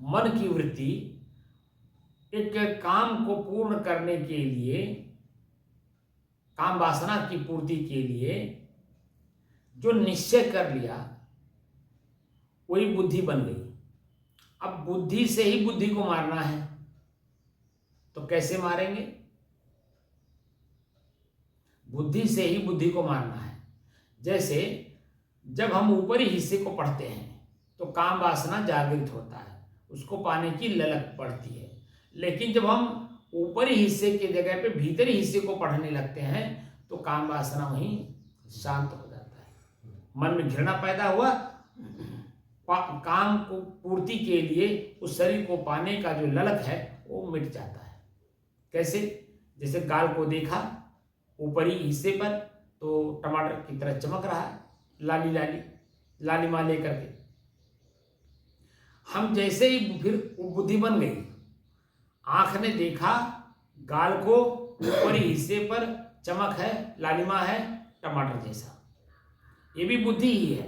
A: मन की वृत्ति एक काम को पूर्ण करने के लिए, काम वासना की पूर्ति के लिए जो निश्चय कर लिया, वही बुद्धि बन गई। अब बुद्धि से ही बुद्धि को मारना है, तो कैसे मारेंगे? बुद्धि से ही बुद्धि को मारना है। जैसे जब हम ऊपरी हिस्से को पढ़ते हैं तो काम वासना जागृत होता है, उसको पाने की ललक पड़ती है। लेकिन जब हम ऊपरी हिस्से के जगह पे भीतरी हिस्से को पढ़ने लगते हैं तो काम वासना वहीं शांत हो जाता है। मन में घृणा पैदा हुआ, काम को पूर्ति के लिए उस शरीर को पाने का जो ललक है वो मिट जाता है। कैसे? जैसे गाल को देखा ऊपरी हिस्से पर तो टमाटर की तरह चमक रहा है, लाली लाली लालिमा लेकर के। हम जैसे ही फिर वो बुद्धि बन गई, आंख ने देखा गाल को ऊपरी हिस्से पर चमक है, लालिमा है टमाटर जैसा, ये भी बुद्धि ही है।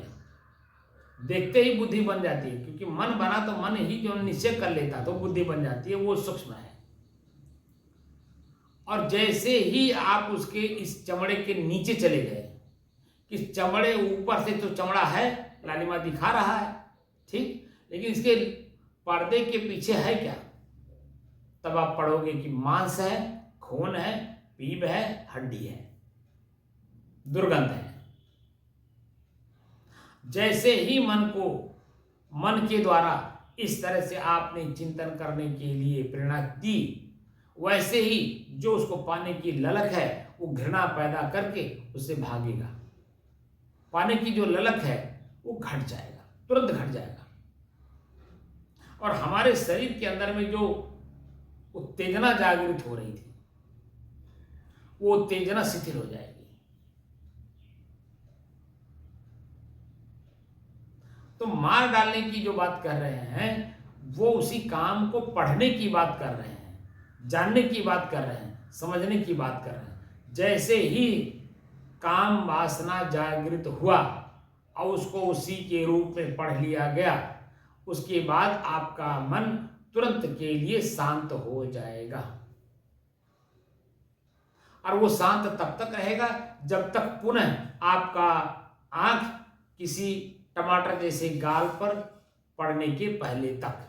A: देखते ही बुद्धि बन जाती है, क्योंकि मन बना तो मन ही जो निश्चय कर लेता तो बुद्धि बन जाती है, वो सूक्ष्म है। और जैसे ही आप उसके इस चमड़े के नीचे चले गए, कि चमड़े ऊपर से तो चमड़ा है, लालिमा दिखा रहा है, ठीक, लेकिन इसके पर्दे के पीछे है क्या? तब आप पढ़ोगे कि मांस है, खून है, पीप है, हड्डी है, दुर्गंध है। जैसे ही मन के द्वारा इस तरह से आपने चिंतन करने के लिए प्रेरणा दी, वैसे ही जो उसको पाने की ललक है वो घृणा पैदा करके उससे भागेगा। पाने की जो ललक है वो घट जाएगा, तुरंत घट जाएगा। और हमारे शरीर के अंदर में जो उत्तेजना जागृत हो रही थी, वो उत्तेजना शिथिल हो जाएगी। तो मार डालने की जो बात कर रहे हैं, वो उसी काम को पढ़ने की बात कर रहे हैं, जानने की बात कर रहे हैं, समझने की बात कर रहे हैं। जैसे ही काम वासना जागृत हुआ और उसको उसी के रूप में पढ़ लिया गया, उसके बाद आपका मन तुरंत के लिए शांत हो जाएगा। और वो शांत तब तक रहेगा जब तक पुनः आपका आंख किसी टमाटर जैसे गाल पर पड़ने के पहले तक।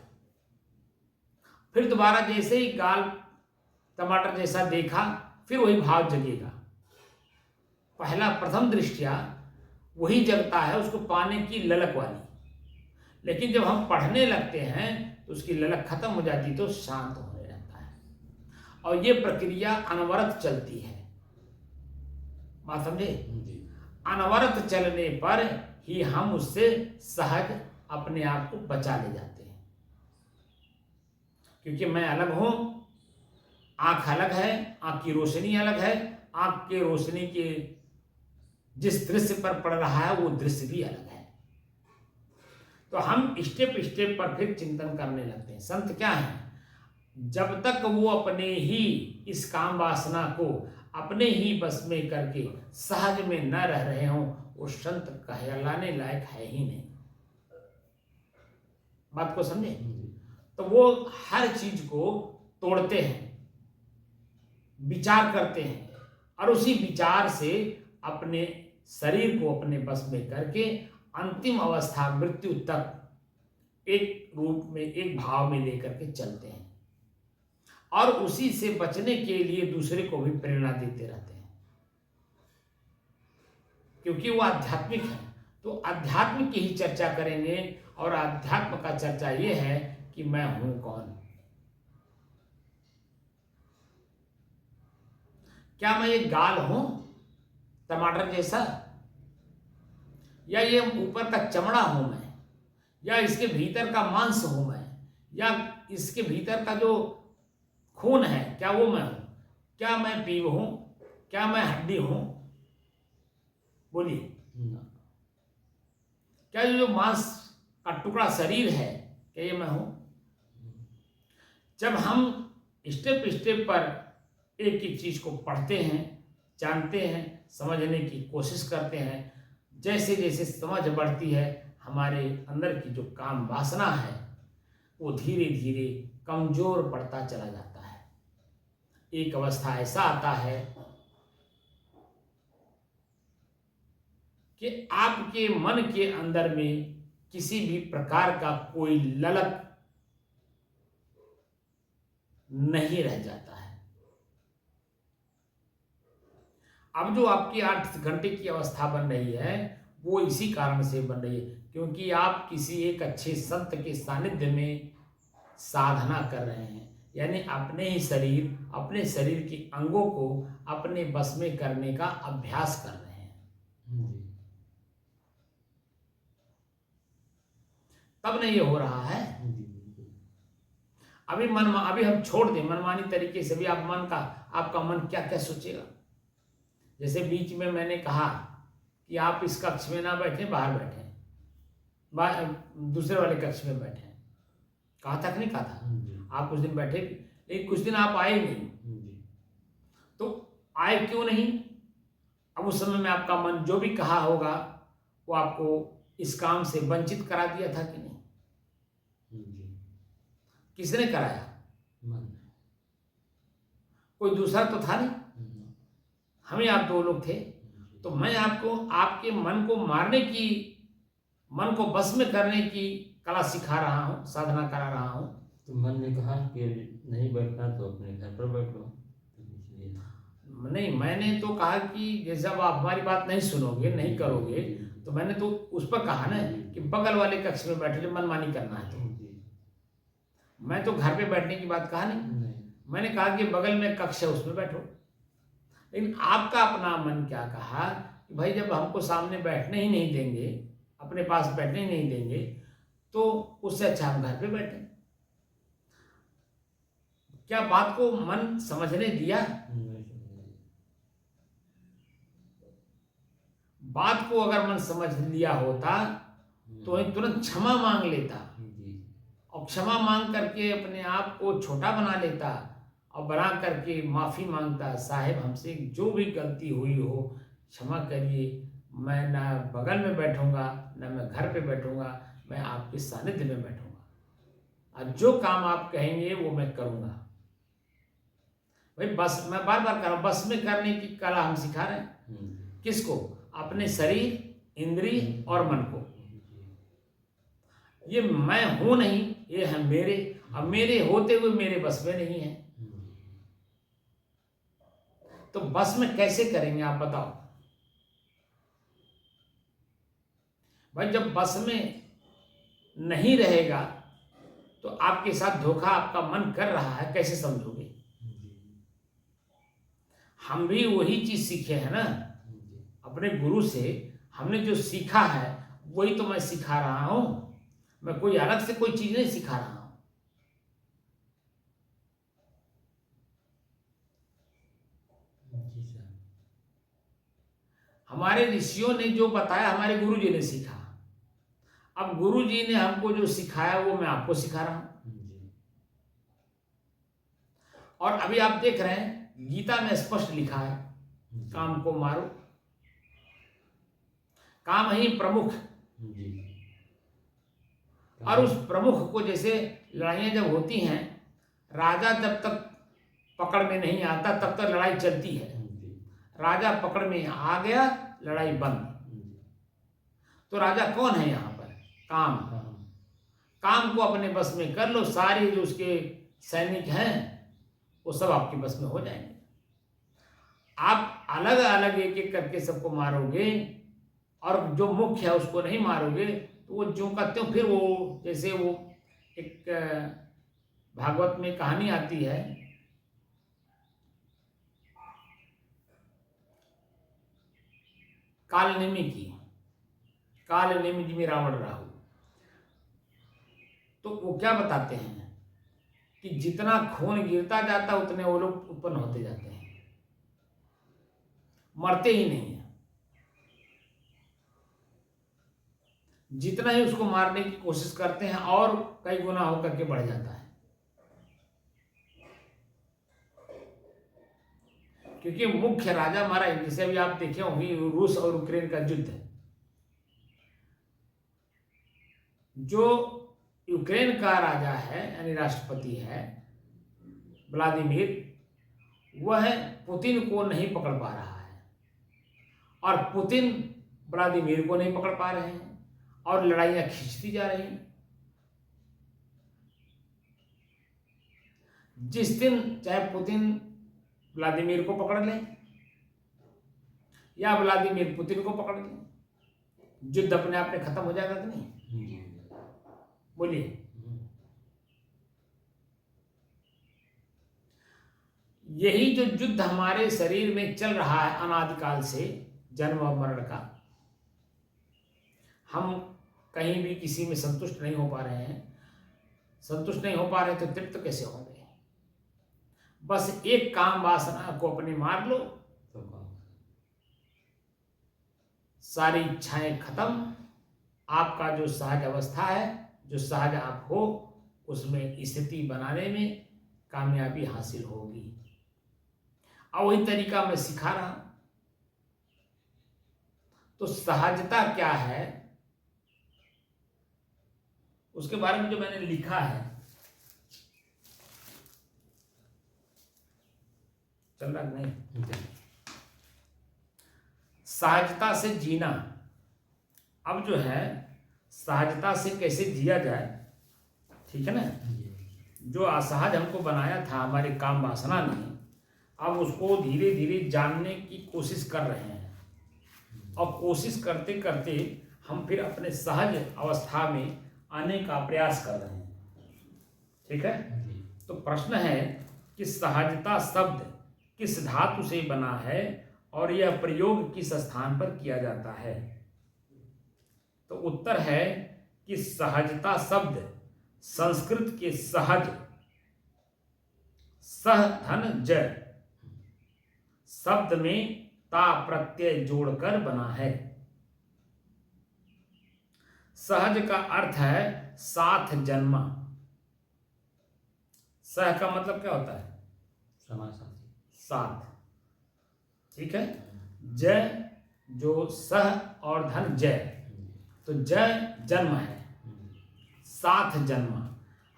A: फिर दोबारा जैसे ही गाल टमाटर जैसा देखा, फिर वही भाव जगेगा। पहला प्रथम दृष्टिया वही जगता है, उसको पाने की ललक वाली। लेकिन जब हम पढ़ने लगते हैं तो उसकी ललक खत्म हो जाती, तो शांत होने लगता है। और ये प्रक्रिया अनवरत चलती है। बात समझे? अनवरत चलने पर ही हम उससे सहज अपने आप को बचा ले जाते हैं। क्योंकि मैं अलग हूं, आंख अलग है, आंख की रोशनी अलग है, आंख के रोशनी के जिस दृश्य पर पड़ रहा है वो दृश्य भी अलग है। तो हम स्टेप स्टेप पर फिर चिंतन करने लगते हैं। संत क्या है? जब तक वो अपने ही इस काम वासना को अपने ही बस में करके सहज में न रह रहे हों, वो संत कहलाने लायक है ही नहीं। बात को समझे? तो वो हर चीज को तोड़ते हैं, विचार करते हैं, और उसी विचार से अपने शरीर को अपने बस में करके अंतिम अवस्था मृत्यु तक एक रूप में, एक भाव में लेकर के चलते हैं। और उसी से बचने के लिए दूसरे को भी प्रेरणा देते रहते हैं, क्योंकि वो आध्यात्मिक है। तो अध्यात्म की ही चर्चा करेंगे, और अध्यात्म का चर्चा ये है कि मैं हूं कौन। क्या मैं ये गाल हूं टमाटर जैसा, या ये ऊपर का चमड़ा हूं मैं, या इसके भीतर का मांस हूं मैं, या इसके भीतर का जो खून है क्या वो मैं हूं? क्या मैं पीव हूं? क्या मैं हड्डी हूं? बोलिए। क्या जो मांस का टुकड़ा शरीर है, क्या ये मैं हूं? जब हम स्टेप स्टेप पर एक एक चीज को पढ़ते हैं, जानते हैं, समझने की कोशिश करते हैं, जैसे जैसे समझ बढ़ती है, हमारे अंदर की जो काम वासना है वो धीरे धीरे कमजोर पड़ता चला जाता है। एक अवस्था ऐसा आता है कि आपके मन के अंदर में किसी भी प्रकार का कोई ललक नहीं रह जाता है। अब जो आपकी 8 घंटे की अवस्था बन रही है वो इसी कारण से बन रही है, क्योंकि आप किसी एक अच्छे संत के सानिध्य में साधना कर रहे हैं, यानी अपने शरीर के अंगों को अपने बस में करने का अभ्यास कर रहे हैं। तब नहीं ये हो रहा है। अभी हम छोड़ दें मनमानी तरीके से भी आपका मन क्या क्या सोचेगा। जैसे बीच में मैंने कहा कि आप इस कक्ष में ना बैठे, बाहर बैठे, दूसरे वाले कक्ष में बैठे। कहा था कि नहीं कहा था? आप कुछ दिन बैठे भी, लेकिन कुछ दिन आप आए नहीं। तो आए क्यों नहीं? अब उस समय में आपका मन जो भी कहा होगा वो आपको इस काम से वंचित करा दिया था कि नहीं? किसने कराया?
B: मन।
A: कोई दूसरा तो था नहीं, हम ही आप दो लोग थे। तो मैं आपको आपके मन को मारने की, मन को बस में करने की कला सिखा रहा हूँ, साधना करा रहा हूँ।
B: तो मन ने कहा कि नहीं बैठना तो अपने घर पर बैठ लो।
A: नहीं, मैंने तो कहा कि जैसे अब आप हमारी बात नहीं सुनोगे, नहीं करोगे, तो मैंने तो उस पर कहा ना कि बगल वाले कक्ष में बैठो, जो मनमानी करना है। तो मैं तो घर पे बैठने की बात कहा नहीं, मैंने कहा कि बगल में कक्ष है उसमें बैठो। लेकिन आपका अपना मन क्या कहा कि भाई जब हमको सामने बैठने ही नहीं देंगे, अपने पास बैठने ही नहीं देंगे, तो उससे अच्छा हम घर पे बैठे। क्या बात को मन समझने दिया? बात को अगर मन समझ लिया होता तो तुरंत क्षमा मांग लेता, और क्षमा मांग करके अपने आप को छोटा बना लेता, और बना करके माफ़ी मांगता, साहेब हमसे जो भी गलती हुई हो क्षमा करिए, मैं ना बगल में बैठूंगा, ना मैं घर पे बैठूंगा, मैं आपके सानिध्य में बैठूंगा, और जो काम आप कहेंगे वो मैं करूंगा। भाई बस, मैं बार बार कह रहा हूँ, बस में करने की कला हम सिखा रहे हैं। किसको? अपने शरीर, इंद्रिय और मन को। ये मैं हूं नहीं, ये है मेरे, अब मेरे होते हुए मेरे बस में नहीं है। तो बस में कैसे करेंगे आप बताओ? भाई जब बस में नहीं रहेगा तो आपके साथ धोखा आपका मन कर रहा है, कैसे समझोगे? हम भी वही चीज सीखे हैं ना अपने गुरु से। हमने जो सीखा है वही तो मैं सिखा रहा हूं, मैं कोई अलग से कोई चीज नहीं सिखा रहा हूं। हमारे ऋषियों ने जो बताया, हमारे गुरु जी ने सीखा। अब गुरु जी ने हमको जो सिखाया वो मैं आपको सिखा रहा हूं। और अभी आप देख रहे हैं गीता में स्पष्ट लिखा है, काम को मारो, काम ही प्रमुख। और उस प्रमुख को, जैसे लड़ाइयां जब होती हैं, राजा जब तक पकड़ में नहीं आता तब तक लड़ाई चलती है। राजा पकड़ में आ गया, लड़ाई बंद। तो राजा कौन है यहाँ पर? काम। काम को अपने बस में कर लो, सारे जो उसके सैनिक हैं वो सब आपके बस में हो जाएंगे। आप अलग अलग एक एक करके सबको मारोगे और जो मुख्य है उसको नहीं मारोगे तो वो जो करते हो, फिर वो जैसे वो एक भागवत में कहानी आती है, कालनेमी की, कालनेमी जिमी रावण राहु। तो वो क्या बताते हैं कि जितना खून गिरता जाता उतने वो लोग उत्पन्न होते जाते हैं, मरते ही नहीं है। जितना ही उसको मारने की कोशिश करते हैं और कई गुना होकर के बढ़ जाता है। क्योंकि मुख्य राजा मारा, जैसे अभी आप देखे होंगे रूस और यूक्रेन का युद्ध है, जो यूक्रेन का राजा है यानी राष्ट्रपति है व्लादिमीर, वह पुतिन को नहीं पकड़ पा रहा है और पुतिन व्लादिमीर को नहीं पकड़ पा रहे हैं और लड़ाइयां खींचती जा रही हैं। जिस दिन चाहे पुतिन व्लादिमीर को पकड़ ले या व्लादिमीर पुतिन को पकड़ ले, युद्ध अपने आप में खत्म हो जाएगा कि नहीं? बोलिए। यही जो युद्ध हमारे शरीर में चल रहा है अनादिकाल से, जन्म और मरण का, हम कहीं भी किसी में संतुष्ट नहीं हो पा रहे हैं। संतुष्ट नहीं हो पा रहे तो तृप्त कैसे होंगे? बस एक काम वासना को अपनी मार लो,
B: तो काम
A: सारी इच्छाएं खत्म। आपका जो सहज अवस्था है, जो सहज आप हो, उसमें स्थिति बनाने में कामयाबी हासिल होगी। और वही तरीका मैं सिखा रहा हूं। तो सहजता क्या है, उसके बारे में जो मैंने लिखा है, चल रहा नहीं, सहजता से जीना। अब जो है सहजता से कैसे जिया जाए, ठीक है ना? जो असहज हमको बनाया था हमारे काम वासना ने, अब उसको धीरे धीरे जानने की कोशिश कर रहे हैं। और कोशिश करते करते हम फिर अपने सहज अवस्था में आने का प्रयास कर रहे हैं, ठीक है? तो प्रश्न है कि सहजता शब्द किस धातु से बना है और यह प्रयोग किस स्थान पर किया जाता है? तो उत्तर है कि सहजता शब्द संस्कृत के सहज, सह धन ज शब्द में ता प्रत्यय जोड़कर बना है। सहज का अर्थ है साथ जन्मा। सह का मतलब क्या होता है? साथ, ठीक है? जय जो सह और धन जय, तो जय जन्म है, साथ जन्म।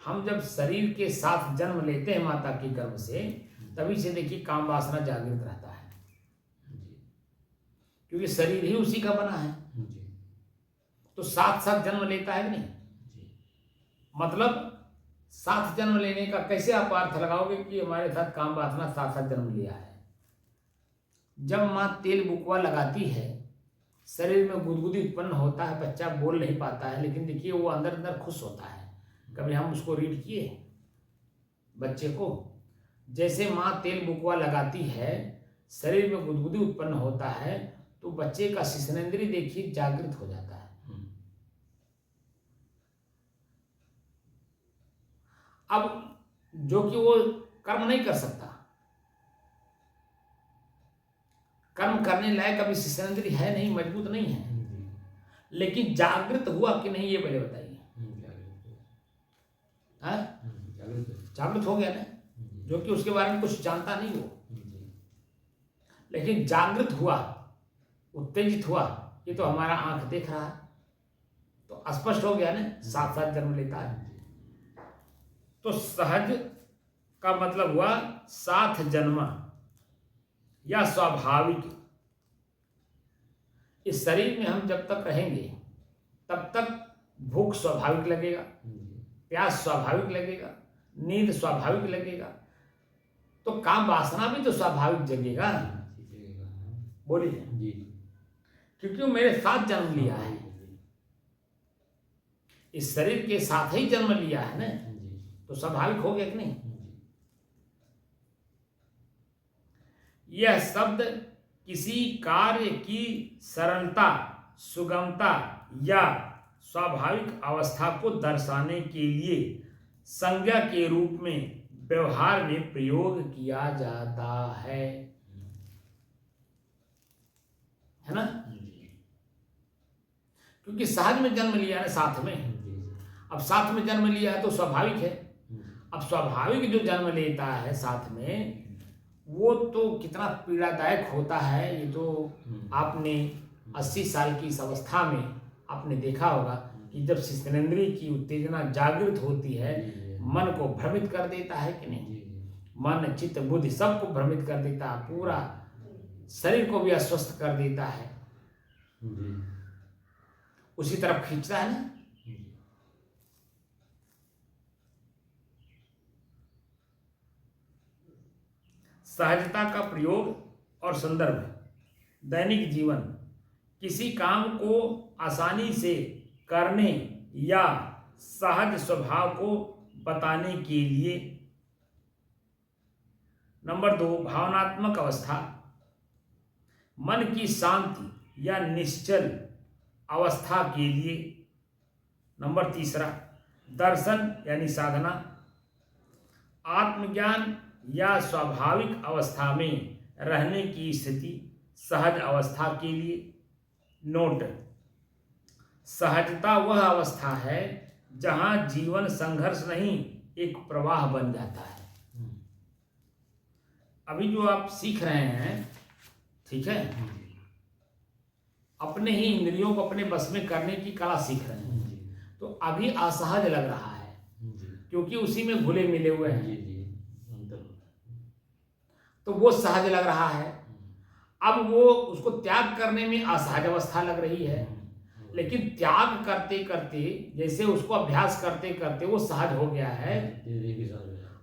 A: हम जब शरीर के साथ जन्म लेते हैं माता के गर्भ से, तभी से देखिए काम वासना जागृत रहता है, क्योंकि शरीर ही उसी का बना है। तो साथ साथ जन्म लेता है कि नहीं? मतलब साथ जन्म लेने का कैसे आप अर्थ लगाओगे कि हमारे साथ काम वासना साथ साथ जन्म लिया है? जब माँ तेल बुकवा लगाती है, शरीर में गुदगुदी उत्पन्न होता है, बच्चा बोल नहीं पाता है, लेकिन देखिए वो अंदर अंदर खुश होता है। कभी हम उसको रीड किए बच्चे को? जैसे माँ तेल बुकवा लगाती है, शरीर में गुदगुदी उत्पन्न होता है, तो बच्चे का शिश्नेंद्रिय देखिए जागृत हो जाता है। अब जो कि वो कर्म नहीं कर सकता, कर्म करने लायक अभी शिश्नेंद्रिय है नहीं, मजबूत नहीं है, लेकिन जागृत हुआ कि नहीं ये पहले बताइए। जागृत हो गया ना, जो कि उसके बारे में कुछ जानता नहीं वो, लेकिन जागृत हुआ, उत्तेजित हुआ, ये तो हमारा आंख देख रहा है, तो स्पष्ट हो गया ना, साथ साथ जन्म लेता है। तो सहज का मतलब हुआ साथ जन्मा या स्वाभाविक। इस शरीर में हम जब तक रहेंगे तब तक भूख स्वाभाविक लगेगा, प्यास स्वाभाविक लगेगा, नींद स्वाभाविक लगेगा, तो काम वासना भी तो स्वाभाविक जगेगा। बोलिए, क्योंकि वो मेरे साथ जन्म लिया है, इस शरीर के साथ ही जन्म लिया है ना, तो स्वाभाविक हो गया कि नहीं? यह शब्द किसी कार्य की सरलता, सुगमता या स्वाभाविक अवस्था को दर्शाने के लिए संज्ञा के रूप में व्यवहार में प्रयोग किया जाता है ना? क्योंकि सहज में जन्म लिया है साथ में, अब साथ में जन्म लिया है तो स्वाभाविक है। अब स्वाभाविक जो जन्म लेता है साथ में, वो तो कितना पीड़ादायक होता है, ये तो आपने 80 साल की इस अवस्था में आपने देखा होगा कि जब शिश्नेंद्रिय की उत्तेजना जागृत होती है, मन को भ्रमित कर देता है कि नहीं? मन, चित्त, बुद्धि सबको भ्रमित कर देता है, पूरा शरीर को भी अस्वस्थ कर देता है, उसी तरफ खींचता है ना। सहजता का प्रयोग और संदर्भ: दैनिक जीवन, किसी काम को आसानी से करने या सहज स्वभाव को बताने के लिए। नंबर 2, भावनात्मक अवस्था, मन की शांति या निश्चल अवस्था के लिए। नंबर 3, दर्शन यानी साधना, आत्मज्ञान या स्वाभाविक अवस्था में रहने की स्थिति, सहज अवस्था के लिए। नोट: सहजता वह अवस्था है जहां जीवन संघर्ष नहीं, एक प्रवाह बन जाता है। अभी जो आप सीख रहे हैं, ठीक है, अपने ही इंद्रियों को अपने बस में करने की कला सीख रहे हैं, तो अभी असहज लग रहा है क्योंकि उसी में घुले मिले हुए हैं, तो वो सहज लग रहा है। अब वो उसको त्याग करने में असहज अवस्था लग रही है, लेकिन त्याग करते करते, जैसे उसको अभ्यास करते करते वो सहज हो गया है,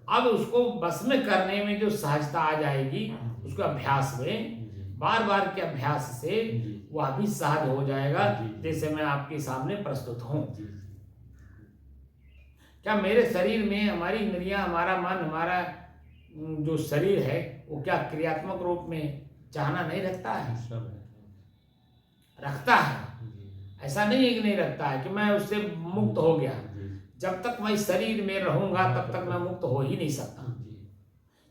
A: अब उसको बस में करने में जो सहजता आ जाएगी, उसको अभ्यास में, बार बार के अभ्यास से वह भी सहज हो जाएगा, जैसे मैं आपके सामने प्रस्तुत हूं। क्या मेरे शरीर में हमारी इंद्रियां, हमारा मन, हमारा जो शरीर है वो क्या क्रियात्मक रूप में चाहना नहीं रखता है? रखता है। ऐसा नहीं है कि नहीं रखता है कि मैं उससे मुक्त हो गया। जब तक मैं शरीर में रहूंगा तब तक मैं मुक्त हो ही नहीं सकता।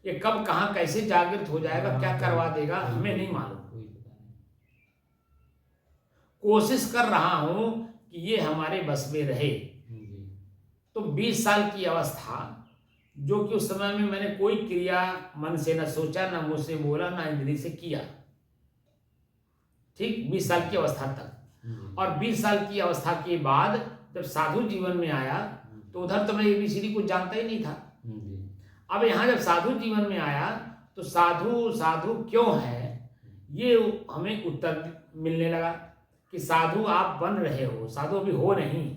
A: ये कब कहां कैसे जागृत हो जाएगा, क्या करवा देगा, हमें नहीं मालूम। कोशिश कर रहा हूं कि ये हमारे बस में रहे। तो 20 साल की अवस्था, जो कि उस समय में मैंने कोई क्रिया मन से न सोचा, न मुंह से बोला, न इंद्री से किया, ठीक, 20 साल की अवस्था तक। और 20 साल की अवस्था के बाद जब साधु जीवन में आया तो उधर तो मैं ABCD कुछ जानता ही नहीं था। अब यहाँ जब साधु जीवन में आया तो साधु साधु क्यों है, ये हमें उत्तर मिलने लगा कि साधु आप बन रहे हो, साधु अभी हो नहीं।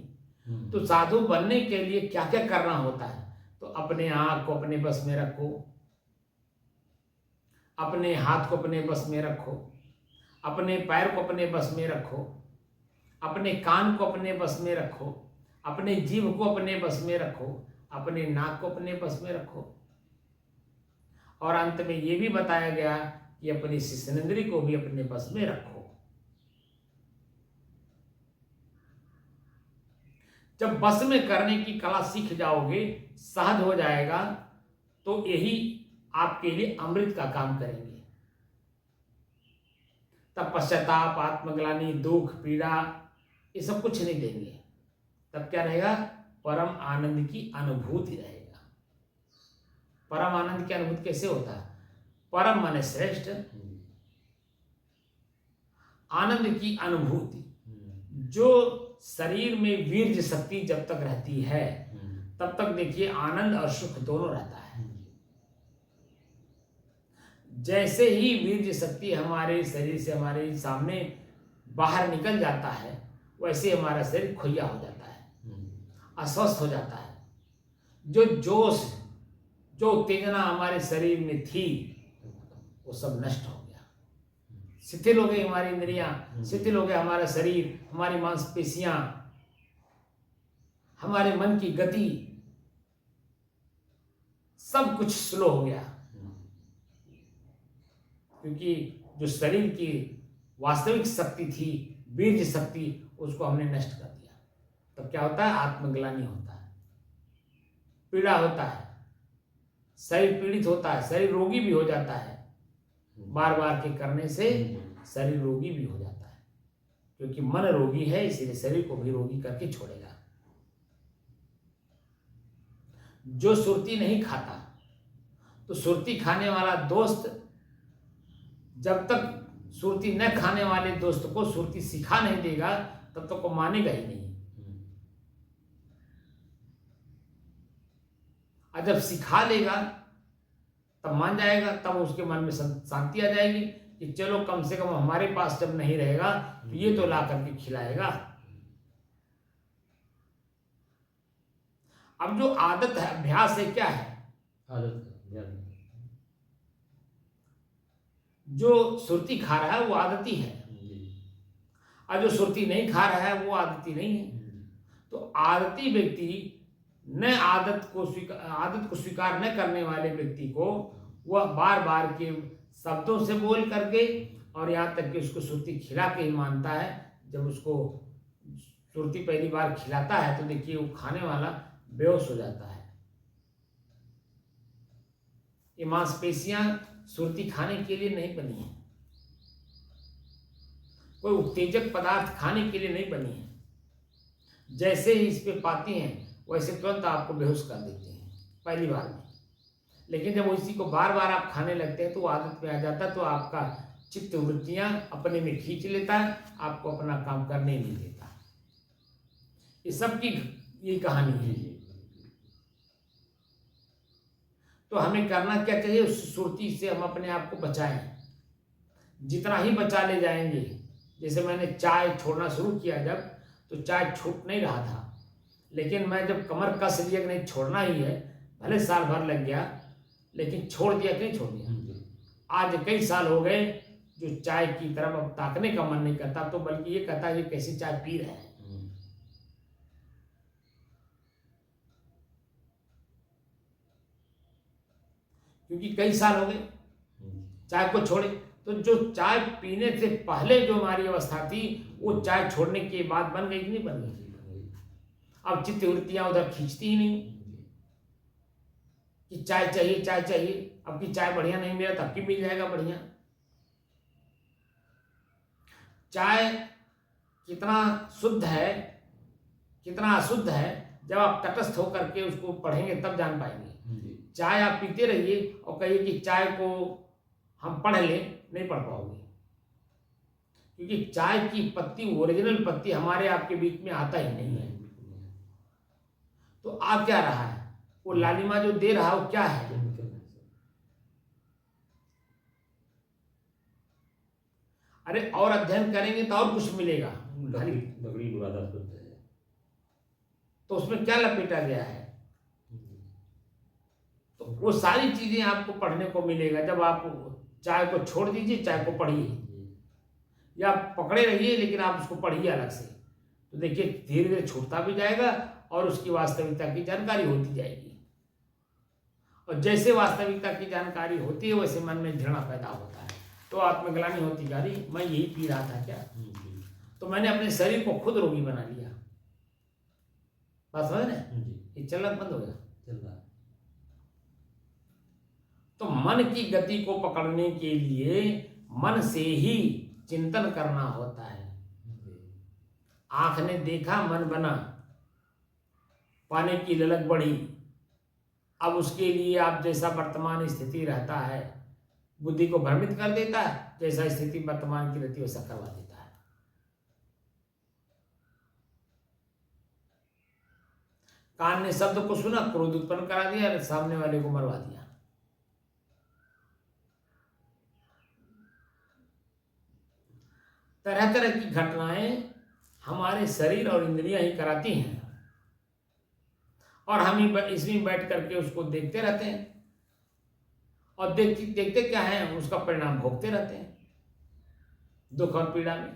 A: तो साधु बनने के लिए क्या क्या करना होता है? तो अपने आँख को अपने बस में रखो, अपने हाथ को अपने बस में रखो, अपने पैर को अपने बस में रखो, अपने कान को अपने बस में रखो, अपने जीभ को अपने बस में रखो, अपने नाक को अपने बस में रखो। और अंत में ये भी बताया गया कि अपनी शिश्नेंद्री को भी अपने बस में रखो। जब बस में करने की कला सीख जाओगे, सहज हो जाएगा, तो यही आपके लिए अमृत का काम करेंगे। तब पश्चाताप, आत्मग्लानि, दुख, पीड़ा, ये सब कुछ नहीं देंगे। तब क्या रहेगा? परम आनंद की अनुभूति रहेगा। परम आनंद की अनुभूति कैसे होता है? परम माने श्रेष्ठ, आनंद की अनुभूति, जो शरीर में वीर्य शक्ति जब तक रहती है तब तक देखिए आनंद और सुख दोनों रहता है। जैसे ही वीर्य शक्ति हमारे शरीर से हमारे सामने बाहर निकल जाता है, वैसे हमारा शरीर खोया हो जाता है, अस्वस्थ हो जाता है। जो जोश, जो उत्तेजना हमारे शरीर में थी, वो सब नष्ट हो गया। शिथिल हो गई हमारी इंद्रियां, शिथिल हो गया हमारा शरीर, हमारी मांसपेशियां, हमारे मन की गति, सब कुछ स्लो हो गया। क्योंकि जो शरीर की वास्तविक शक्ति थी, वीर्य शक्ति, उसको हमने नष्ट कर दिया। तब क्या होता है? आत्मग्लानि होता है, पीड़ा होता है, शरीर पीड़ित होता है, शरीर रोगी भी हो जाता है। बार बार के करने से शरीर रोगी भी हो जाता है, क्योंकि मन रोगी है, इसलिए शरीर को भी रोगी करके छोड़ेगा। जो सुरती नहीं खाता, तो सुरती खाने वाला दोस्त जब तक सुरती न खाने वाले दोस्त को सुरती सिखा नहीं देगा, तब तक वो मानेगा ही नहीं। और जब सिखा लेगा तब मान जाएगा, तब उसके मन में शांति आ जाएगी कि चलो कम से कम हमारे पास जब नहीं रहेगा तो ये तो ला करके खिलाएगा। अब जो आदत है, अभ्यास है, क्या है?
B: आदत।
A: जो सुरती खा रहा है वो आदती है, और जो सुरती नहीं खा रहा है वो आदती नहीं है। तो आदती व्यक्ति न आदत को स्वीकार न करने वाले व्यक्ति को वह बार बार के शब्दों से बोल करके और यहाँ तक कि उसको सुरती खिला के ही मानता है। जब उसको सुरती पहली बार खिलाता है तो देखिए वो खाने वाला बेहोश हो जाता है। ये मांसपेशियां सुरती खाने के लिए नहीं बनी है, कोई उत्तेजक पदार्थ खाने के लिए नहीं बनी है। जैसे ही इस पे पाती हैं वैसे तुरंत आपको बेहोश कर देते हैं पहली बार में। लेकिन जब इसी को बार बार आप खाने लगते हैं तो आदत में आ जाता है, तो आपका चित्त वृत्तियां अपने में खींच लेता है, आपको अपना काम करने नहीं देता। ये सब की ये कहानी है। तो हमें करना क्या चाहिए, उस सुरती से हम अपने आप को बचाएं। जितना ही बचा ले जाएंगे, जैसे मैंने चाय छोड़ना शुरू किया जब, तो चाय छूट नहीं रहा था, लेकिन मैं जब कमर कस लिया कि नहीं छोड़ना ही है, भले साल भर लग गया लेकिन छोड़ दिया कि नहीं छोड़ दिया। आज कई साल हो गए जो चाय की तरफ अब ताकने का मन नहीं करता, तो बल्कि ये कहता है ये कैसी चाय पी रहे हैं। क्योंकि कई साल हो गए चाय को छोड़े। तो जो चाय पीने से पहले जो हमारी अवस्था थी वो चाय छोड़ने के बाद बन गई कि नहीं बन गई। अब चित्त वृत्तियां उधर खींचती ही नहीं कि चाय चाहिए चाय चाहिए। अब की चाय बढ़िया नहीं मिला तब की मिल जाएगा बढ़िया। चाय कितना शुद्ध है कितना अशुद्ध है, जब आप तटस्थ होकर के उसको पढ़ेंगे तब जान पाएंगे। चाय आप पीते रहिए और कहिए कि चाय को हम पढ़ लें, नहीं पढ़ पाओगे। क्योंकि चाय की पत्ती, ओरिजिनल पत्ती हमारे आपके बीच में आता ही नहीं है। तो आ क्या रहा है, वो लालिमा जो दे रहा है वो क्या है। अरे और अध्ययन करेंगे तो और कुछ मिलेगा, तो उसमें क्या लपेटा गया है। तो वो सारी चीजें आपको पढ़ने को मिलेगा जब आप चाय को छोड़ दीजिए, चाय को पढ़िए, या पकड़े रहिए लेकिन आप उसको पढ़िए अलग से। तो देखिए धीरे धीरे छूटता भी जाएगा और उसकी वास्तविकता की जानकारी होती जाएगी। और जैसे वास्तविकता की जानकारी होती है वैसे मन में घृणा पैदा होता है, तो आत्मग्लानि होती जा रही, मैं यही पी रहा था क्या। तो मैंने अपने शरीर को खुद रोगी बना लिया। बात समझ रहे, ये चलना बंद हो गया। तो मन की गति को पकड़ने के लिए मन से ही चिंतन करना होता है। आंख ने देखा मन बना, पाने की ललक बढ़ी। अब उसके लिए आप जैसा वर्तमान स्थिति रहता है बुद्धि को भ्रमित कर देता है, जैसा स्थिति वर्तमान की रहती है वैसा करवा देता है। कान ने शब्द को सुना, क्रोध उत्पन्न करा दिया, सामने वाले को मरवा दिया। तरह तरह की घटनाएं हमारे शरीर और इंद्रियां ही कराती हैं, और हम ही इसमें बैठ करके उसको देखते रहते हैं, और देखते देखते क्या है उसका परिणाम भोगते रहते हैं दुख और पीड़ा में।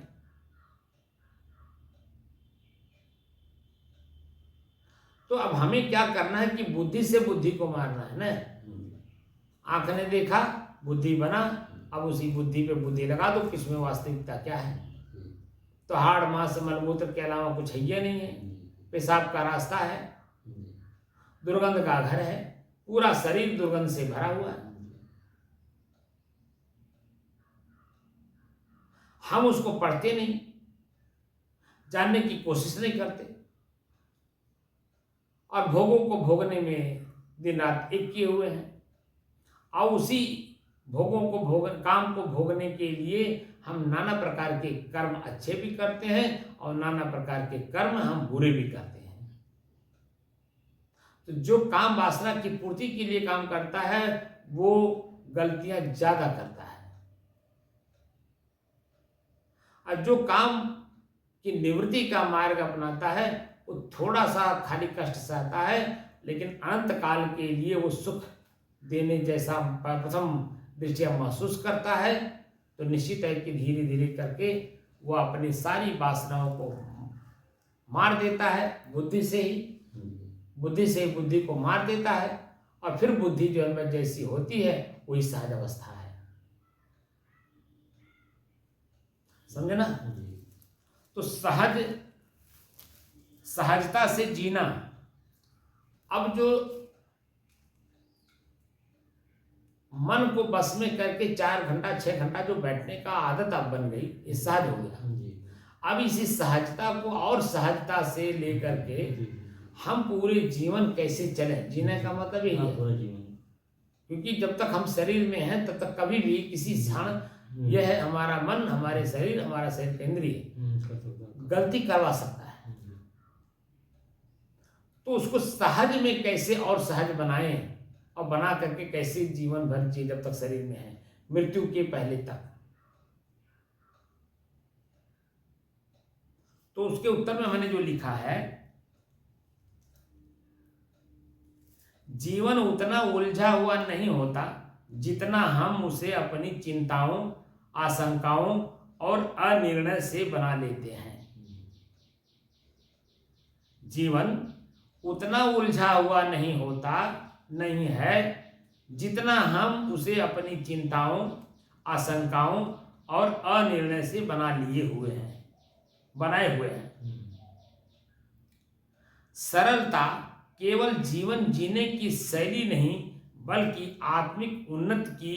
A: तो अब हमें क्या करना है कि बुद्धि से बुद्धि को मारना है ना। आंख ने देखा, बुद्धि बना, अब उसी बुद्धि पे बुद्धि लगा दो, किसमें वास्तविकता क्या है। तो हाड़ मांस मलमूत्र के अलावा कुछ है ही नहीं है। पेशाब का रास्ता है, दुर्गंध का घर है, पूरा शरीर दुर्गंध से भरा हुआ है। हम उसको पढ़ते नहीं, जानने की कोशिश नहीं करते, और भोगों को भोगने में दिन रात एक किए हुए हैं। और उसी भोगों को काम को भोगने के लिए हम नाना प्रकार के कर्म अच्छे भी करते हैं और नाना प्रकार के कर्म हम बुरे भी करते हैं। तो जो काम वासना की पूर्ति के लिए काम करता है वो गलतियां ज्यादा करता है, और जो काम की निवृत्ति का मार्ग अपनाता है वो थोड़ा सा खाली कष्ट सहता है, लेकिन अनंत काल के लिए वो सुख देने जैसा प्रथम दृष्टिया महसूस करता है। तो निश्चित है कि धीरे धीरे करके वो अपनी सारी वासनाओं को मार देता है बुद्धि से ही बुद्धि को मार देता है, और फिर बुद्धि जो हमें जैसी होती है वही सहज अवस्था है। समझे ना। तो सहज सहजता से जीना। अब जो मन को बस में करके 4 घंटा 6 घंटा जो बैठने का आदत अब बन गई, ये सहज हो गया। अब इसी सहजता को और सहजता से लेकर के हम पूरे जीवन कैसे चलें, जीने का मतलब यही है।
B: पूरा जीवन,
A: क्योंकि जब तक हम शरीर में हैं तब तक कभी भी किसी क्षण यह है हमारा मन, हमारे शरीर, हमारा शरीर इंद्रिय गलती करवा सकता है। तो उसको सहज में कैसे और सहज बनाएं और बना करके कैसे जीवन भर जिए जब तक शरीर में है, मृत्यु के पहले तक। तो उसके उत्तर में मैंने जो लिखा है, जीवन उतना उलझा हुआ नहीं होता जितना हम उसे अपनी चिंताओं, आशंकाओं और अनिर्णय से बना लेते हैं। जीवन उतना उलझा हुआ नहीं है जितना हम उसे अपनी चिंताओं, आशंकाओं और अनिर्णय से बनाए हुए हैं। सरलता केवल जीवन जीने की शैली नहीं बल्कि आत्मिक उन्नति की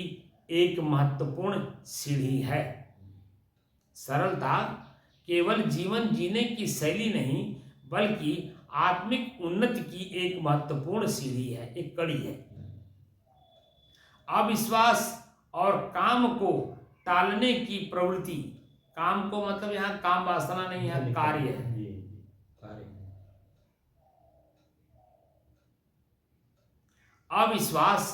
A: एक महत्वपूर्ण सीढ़ी है। सरलता केवल जीवन जीने की शैली नहीं बल्कि आत्मिक उन्नति की एक महत्वपूर्ण सीढ़ी है, एक कड़ी है। अविश्वास और काम को टालने की प्रवृत्ति, काम को मतलब यहाँ काम वासना नहीं है, कार्य है। अविश्वास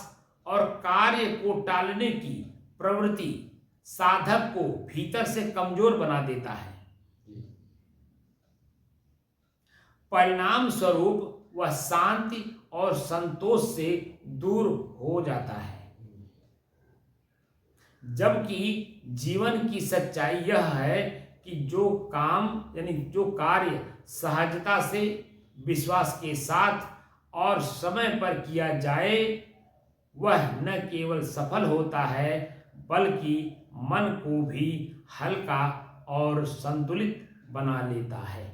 A: और कार्य को टालने की प्रवृत्ति साधक को भीतर से कमजोर बना देता है। परिणाम स्वरूप वह शांति और संतोष से दूर हो जाता है। जबकि जीवन की सच्चाई यह है कि जो काम यानी जो कार्य सहजता से, विश्वास के साथ और समय पर किया जाए वह न केवल सफल होता है बल्कि मन को भी हल्का और संतुलित बना लेता है।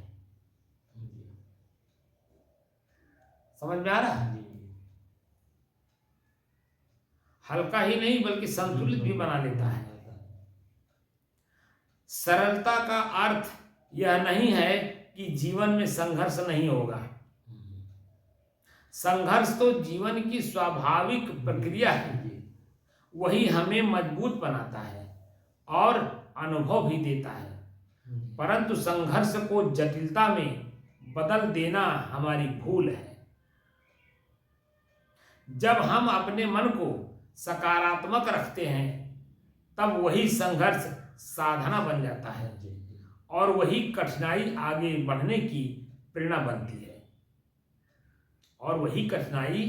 A: समझ में आ रहा है? हल्का ही नहीं बल्कि संतुलित भी बना लेता है। सरलता का अर्थ यह नहीं है कि जीवन में संघर्ष नहीं होगा। संघर्ष तो जीवन की स्वाभाविक प्रक्रिया है, वही हमें मजबूत बनाता है और अनुभव भी देता है। परंतु संघर्ष को जटिलता में बदल देना हमारी भूल है। जब हम अपने मन को सकारात्मक रखते हैं तब वही संघर्ष साधना बन जाता है और वही कठिनाई आगे बढ़ने की प्रेरणा बनती है। और वही कठिनाई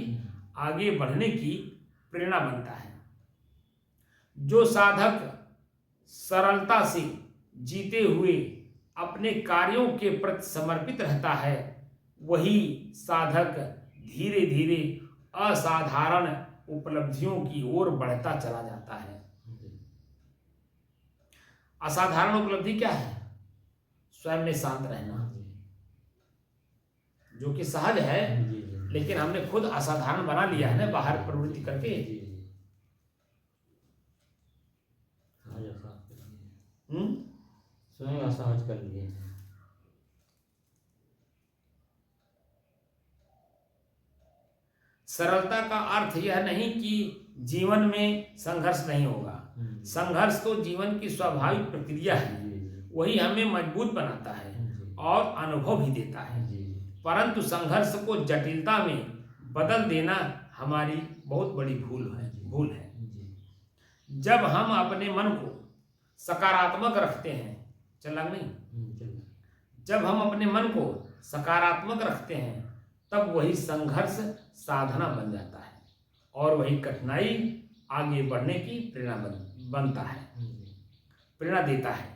A: आगे बढ़ने की प्रेरणा बनता है। जो साधक सरलता से जीते हुए अपने कार्यों के प्रति समर्पित रहता है वही साधक धीरे धीरे असाधारण उपलब्धियों की ओर बढ़ता चला जाता है। असाधारण उपलब्धि क्या है? स्वयं में शांत रहना, जो कि सहज है लेकिन हमने खुद असाधारण बना लिया है ना, बाहर प्रवृत्ति करके।
B: स्वयं असहज कर लिए।
A: सरलता का अर्थ यह नहीं कि जीवन में संघर्ष नहीं होगा। संघर्ष तो जीवन की स्वाभाविक प्रक्रिया है, वही हमें मजबूत बनाता है और अनुभव भी देता है। परंतु संघर्ष को जटिलता में बदल देना हमारी बहुत बड़ी भूल है। जब हम अपने मन को सकारात्मक रखते हैं, चला नहीं, जब हम अपने मन को सकारात्मक रखते हैं तब वही संघर्ष साधना बन जाता है और वही कठिनाई आगे बढ़ने की प्रेरणा बनता है, प्रेरणा देता है।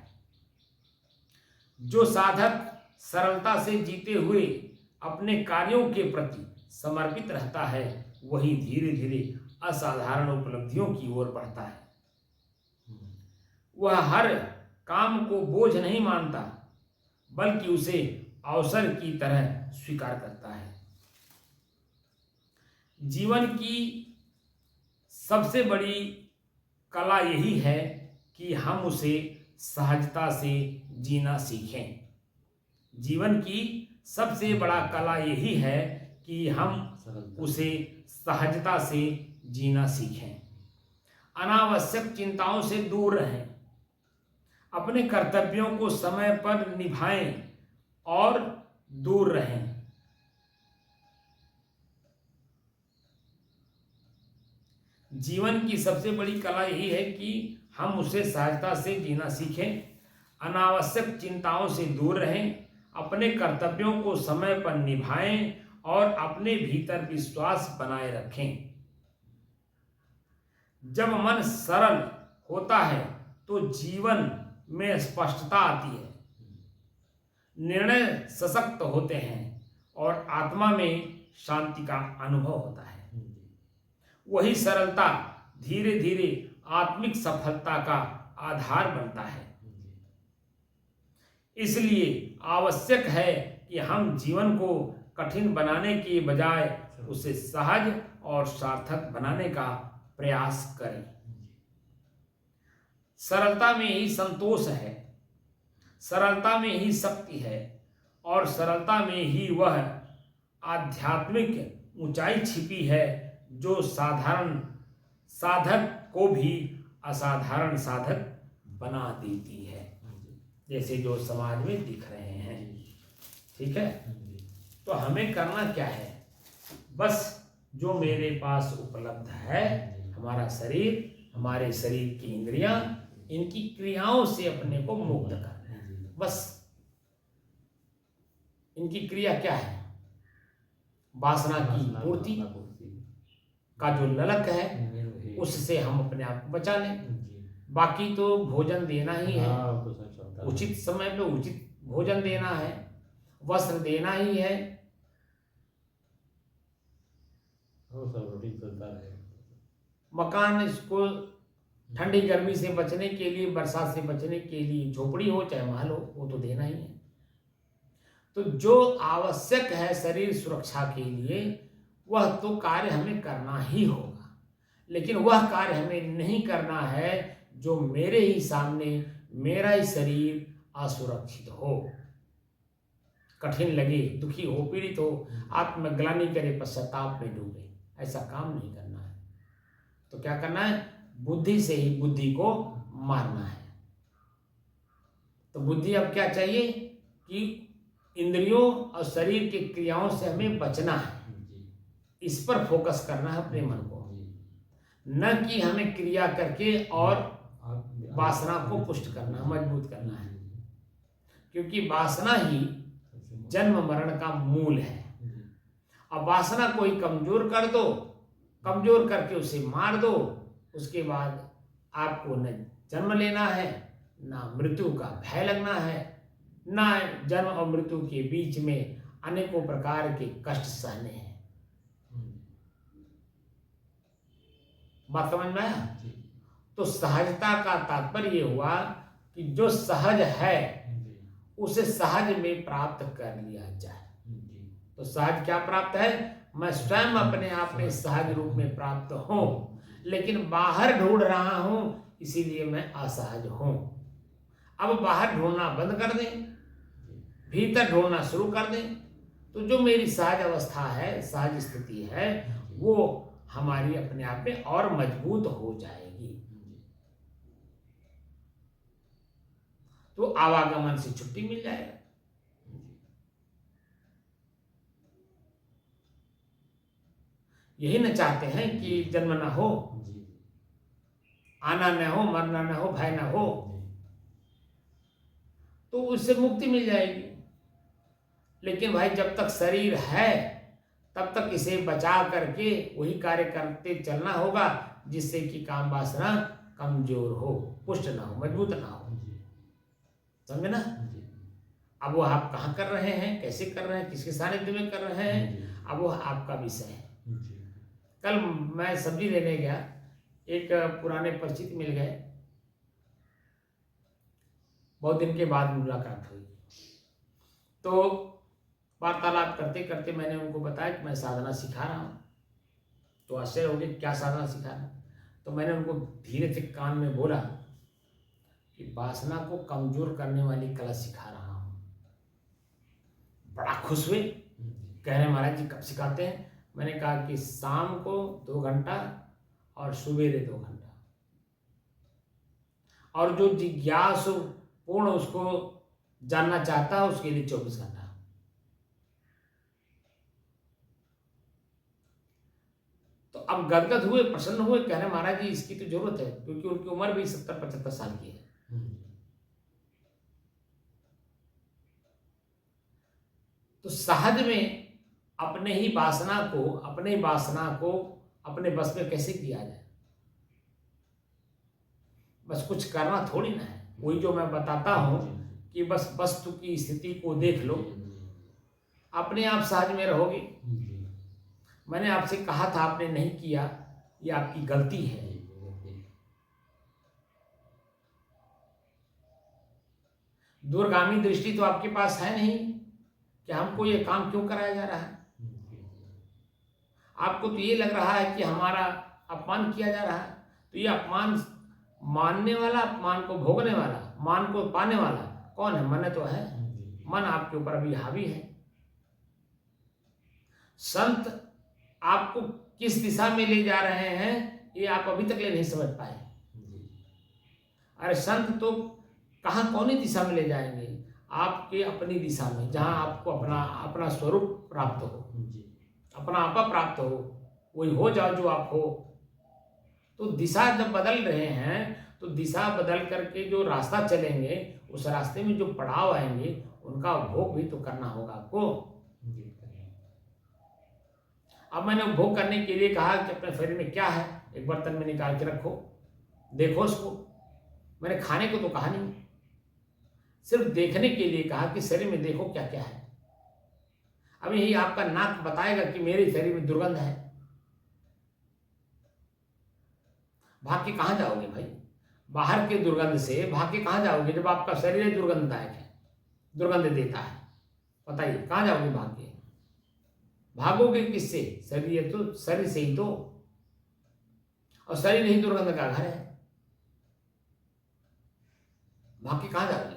A: जो साधक सरलता से जीते हुए अपने कार्यों के प्रति समर्पित रहता है वही धीरे धीरे असाधारण उपलब्धियों की ओर बढ़ता है। वह हर काम को बोझ नहीं मानता बल्कि उसे अवसर की तरह स्वीकार करता है। जीवन की सबसे बड़ी कला यही है कि हम उसे सहजता से जीना सीखें। जीवन की सबसे बड़ा कला यही है कि हम उसे सहजता से जीना सीखें। अनावश्यक चिंताओं से दूर रहें, अपने कर्तव्यों को समय पर निभाएं और दूर रहें। जीवन की सबसे बड़ी कला यही है कि हम उसे सहजता से जीना सीखें, अनावश्यक चिंताओं से दूर रहें, अपने कर्तव्यों को समय पर निभाएं और अपने भीतर विश्वास बनाए रखें। जब मन सरल होता है तो जीवन में स्पष्टता आती है, निर्णय सशक्त होते हैं और आत्मा में शांति का अनुभव होता है। वही सरलता धीरे धीरे आत्मिक सफलता का आधार बनता है। इसलिए आवश्यक है कि हम जीवन को कठिन बनाने के बजाय उसे सहज और सार्थक बनाने का प्रयास करें। सरलता में ही संतोष है, सरलता में ही शक्ति है और सरलता में ही वह आध्यात्मिक ऊंचाई छिपी है जो साधारण साधक को भी असाधारण साधक बना देती है, जैसे जो समाज में दिख रहे हैं। ठीक है, तो हमें करना क्या है? बस जो मेरे पास उपलब्ध है, हमारा शरीर, हमारे शरीर की इंद्रियां, इनकी क्रियाओं से अपने को मुक्त करना है। बस इनकी क्रिया क्या है? वासना की पूर्ति का जो ललक है उससे हम अपने आप को बचा लें। बाकी तो भोजन देना ही है, उचित समय पे उचित भोजन देना है, वस्त्र देना ही है, मकान, इसको ठंडी गर्मी से बचने के लिए, बरसात से बचने के लिए झोपड़ी हो चाहे महल हो, वो तो देना ही है। तो जो आवश्यक है शरीर सुरक्षा के लिए वह तो कार्य हमें करना ही होगा, लेकिन वह कार्य हमें नहीं करना है जो मेरे ही सामने मेरा ही शरीर असुरक्षित हो, कठिन लगे, दुखी हो, पीड़ित हो, आत्मग्लानि करे, पश्चाताप में डूबे। ऐसा काम नहीं करना है। तो क्या करना है? बुद्धि से ही बुद्धि को मारना है। तो बुद्धि अब क्या चाहिए कि इंद्रियों और शरीर की क्रियाओं से हमें बचना है, इस पर फोकस करना है अपने मन को, न कि हमें क्रिया करके और वासना को पुष्ट करना, मजबूत करना है। क्योंकि वासना ही जन्म मरण का मूल है। अब वासना को ही कमजोर कर दो, कमजोर करके उसे मार दो, उसके बाद आपको न जन्म लेना है, ना मृत्यु का भय लगना है, ना जन्म और मृत्यु के बीच में अनेकों प्रकार के कष्ट सहने हैं। बात समझ में आया? तो सहजता का तात्पर्य हुआ कि जो सहज है उसे सहज में प्राप्त कर लिया जाए। तो सहज क्या प्राप्त है? मैं स्वयं अपने आप में सहज रूप में प्राप्त हूं, लेकिन बाहर ढूंढ रहा हूं, इसीलिए मैं असहज हूं। अब बाहर ढूंढना बंद कर दें, भीतर ढूंढना शुरू कर दें, तो जो मेरी सहज अवस्था है, सहज स्थिति है, वो हमारी अपने आप में और मजबूत हो जाएगी। तो आवागमन से छुट्टी मिल जाएगा। यही न चाहते हैं कि जन्म न हो, आना न हो, मरना न हो, भय न हो, तो उससे मुक्ति मिल जाएगी। लेकिन भाई जब तक शरीर है तब तक इसे बचा करके वही कार्य करते चलना होगा जिससे कि काम वासना कमजोर हो, पुष्ट ना हो, मजबूत ना हो। समझे ना? अब वो आप कहाँ कर रहे हैं, कैसे कर रहे हैं, किसके सानिध्य में कर रहे हैं, अब वो आपका विषय है। कल मैं सब्जी लेने गया, एक पुराने परिचित मिल गए, बहुत दिन के बाद मुलाकात हुई। तो वार्तालाप करते करते मैंने उनको बताया कि मैं साधना सिखा रहा हूँ। तो आश्चर्य हो गया, क्या साधना सिखा रहा है? तो मैंने उनको धीरे से कान में बोला कि वासना को कमजोर करने वाली कला सिखा रहा हूँ। बड़ा खुश हुए, कह रहे महाराज जी कब सिखाते हैं? मैंने कहा कि शाम को 2 घंटा और सवेरे 2 घंटा, और जो जिज्ञासु पूर्ण उसको जानना चाहता है उसके लिए 24 घंटा। तो अब गदगद हुए, प्रसन्न हुए, कह रहे महाराज जी इसकी तो जरूरत है, क्योंकि उनकी उम्र भी 70-75 साल की है। तो सहज में अपने ही वासना को अपने बस में कैसे किया जाए? बस कुछ करना थोड़ी ना है। वही जो मैं बताता हूं कि बस वस्तु की स्थिति को देख लो, अपने आप सहज में रहोगे। मैंने आपसे कहा था, आपने नहीं किया, ये आपकी गलती है। दूरगामी दृष्टि तो आपके पास है नहीं कि हमको ये काम क्यों कराया जा रहा है। आपको तो ये लग रहा है कि हमारा अपमान किया जा रहा है। तो ये अपमान मानने वाला, अपमान को भोगने वाला, मान को पाने वाला कौन है? मन तो है। मन आपके ऊपर अभी हावी है। संत आपको किस दिशा में ले जा रहे हैं ये आप अभी तक ले नहीं समझ पाए। अरे संत तो कहाँ कौन ही दिशा में ले जाएंगे? आपके अपनी दिशा में, जहाँ आपको अपना स्वरूप प्राप्त हो, अपना आपा प्राप्त हो, वही हो जाओ जो आप हो। तो दिशा जब बदल रहे हैं तो दिशा बदल करके जो रास्ता चलेंगे, उस रास्ते में जो पड़ाव आएंगे उनका भोग भी तो करना होगा आपको। अब मैंने भोग करने के लिए कहा कि अपने शरीर में क्या है, एक बर्तन में निकाल के रखो, देखो उसको। मैंने खाने को तो कहा नहीं, सिर्फ देखने के लिए कहा कि शरीर में देखो क्या क्या है। अब यही आपका नाक बताएगा कि मेरे शरीर में दुर्गंध है। भाग के कहां जाओगे भाई? बाहर के दुर्गंध से भाग के कहां जाओगे जब आपका शरीर दुर्गंधदायक है, दुर्गंध देता है? बताइए कहां जाओगे भाग के? भागोगे किससे? शरीर तो, शरीर से ही तो, और शरीर ही दुर्गंध का घर है। भाग के कहां जाओगे?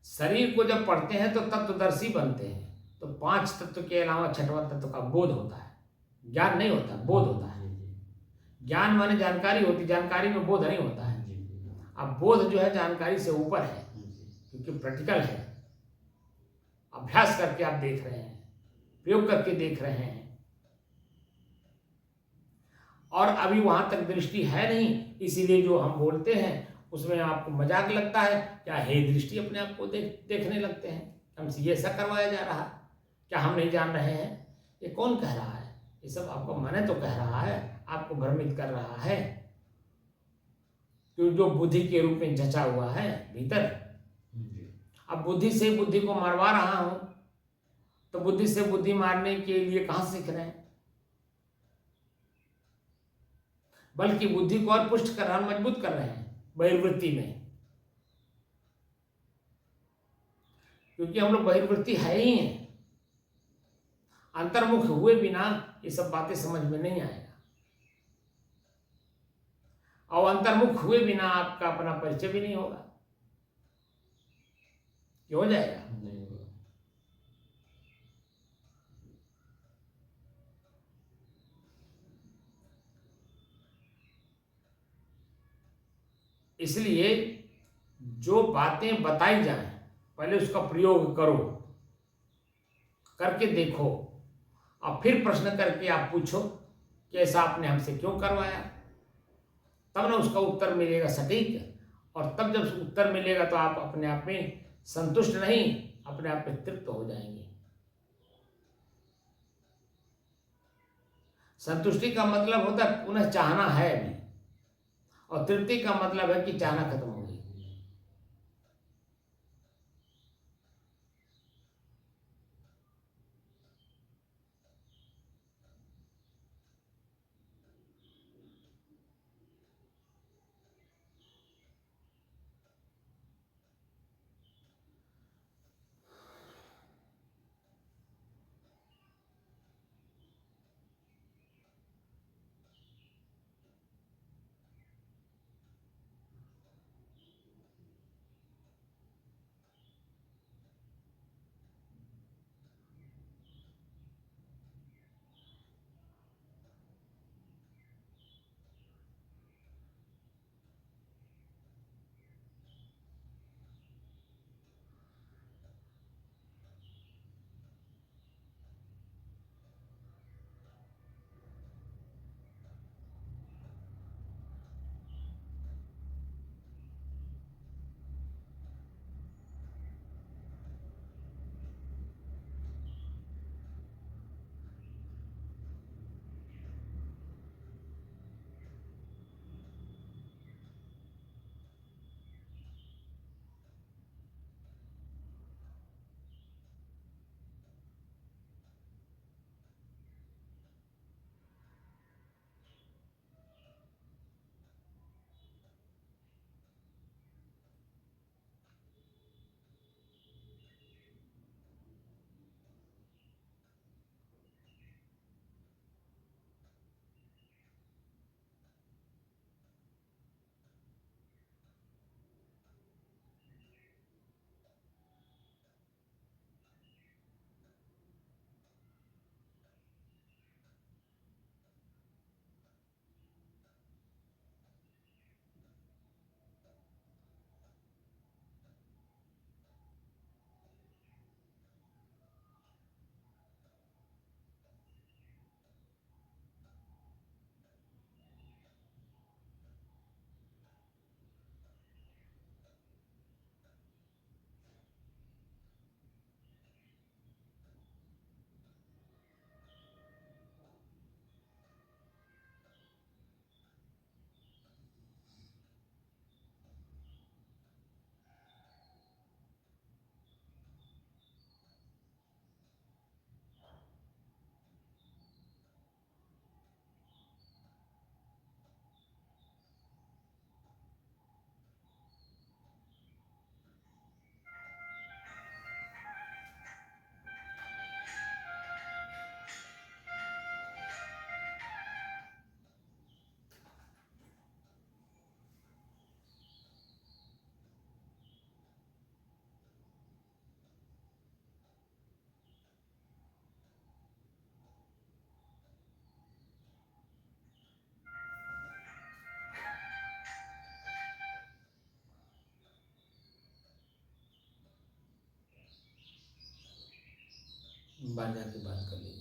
A: शरीर को जब पढ़ते हैं तो तत्वदर्शी बनते हैं। तो 5 तत्व के अलावा छठवां तत्व का बोध होता है। ज्ञान नहीं होता, बोध होता है। ज्ञान माने जानकारी होती, जानकारी में बोध नहीं होता है। अब बोध जो है जानकारी से ऊपर है, क्योंकि प्रैक्टिकल है। अभ्यास करके आप देख रहे हैं, प्रयोग करके देख रहे हैं, और अभी वहां तक दृष्टि है नहीं, इसीलिए जो हम बोलते हैं उसमें आपको मजाक लगता है। क्या हे दृष्टि अपने आप को देखने लगते हैं, हमसे ये ऐसा करवाया जा रहा, क्या हम नहीं जान रहे हैं? ये कौन कह रहा है? ये सब आपको मन तो कह रहा है, आपको भ्रमित कर रहा है, जो बुद्धि के रूप में जचा हुआ है भीतर। अब बुद्धि से बुद्धि को मरवा रहा हूं, तो बुद्धि से बुद्धि मारने के लिए कहां सीख रहे हैं? बल्कि बुद्धि को और पुष्ट कर रहे हैं, मजबूत कर रहे हैं बहिर्वृत्ति में, क्योंकि हम लोग बहिर्वृत्ति है ही हैं। अंतर्मुख हुए बिना ये सब बातें समझ में नहीं आएगा, और अंतर्मुख हुए बिना आपका अपना परिचय भी नहीं होगा। क्यों हो जाएगा? इसलिए जो बातें बताई जाएं पहले उसका प्रयोग करो, करके देखो, और फिर प्रश्न करके आप पूछो कि ऐसा आपने हमसे क्यों करवाया। तब ना उसका उत्तर मिलेगा सटीक, और तब जब उत्तर मिलेगा तो आप अपने आप में संतुष्ट नहीं, अपने आप में तृप्त हो जाएंगे। संतुष्टि का मतलब होता है पुनः चाहना है अभी, और तृप्ति का मतलब है कि चाहना खत्म हो गई। बाहर जाके बात कर लीजिए।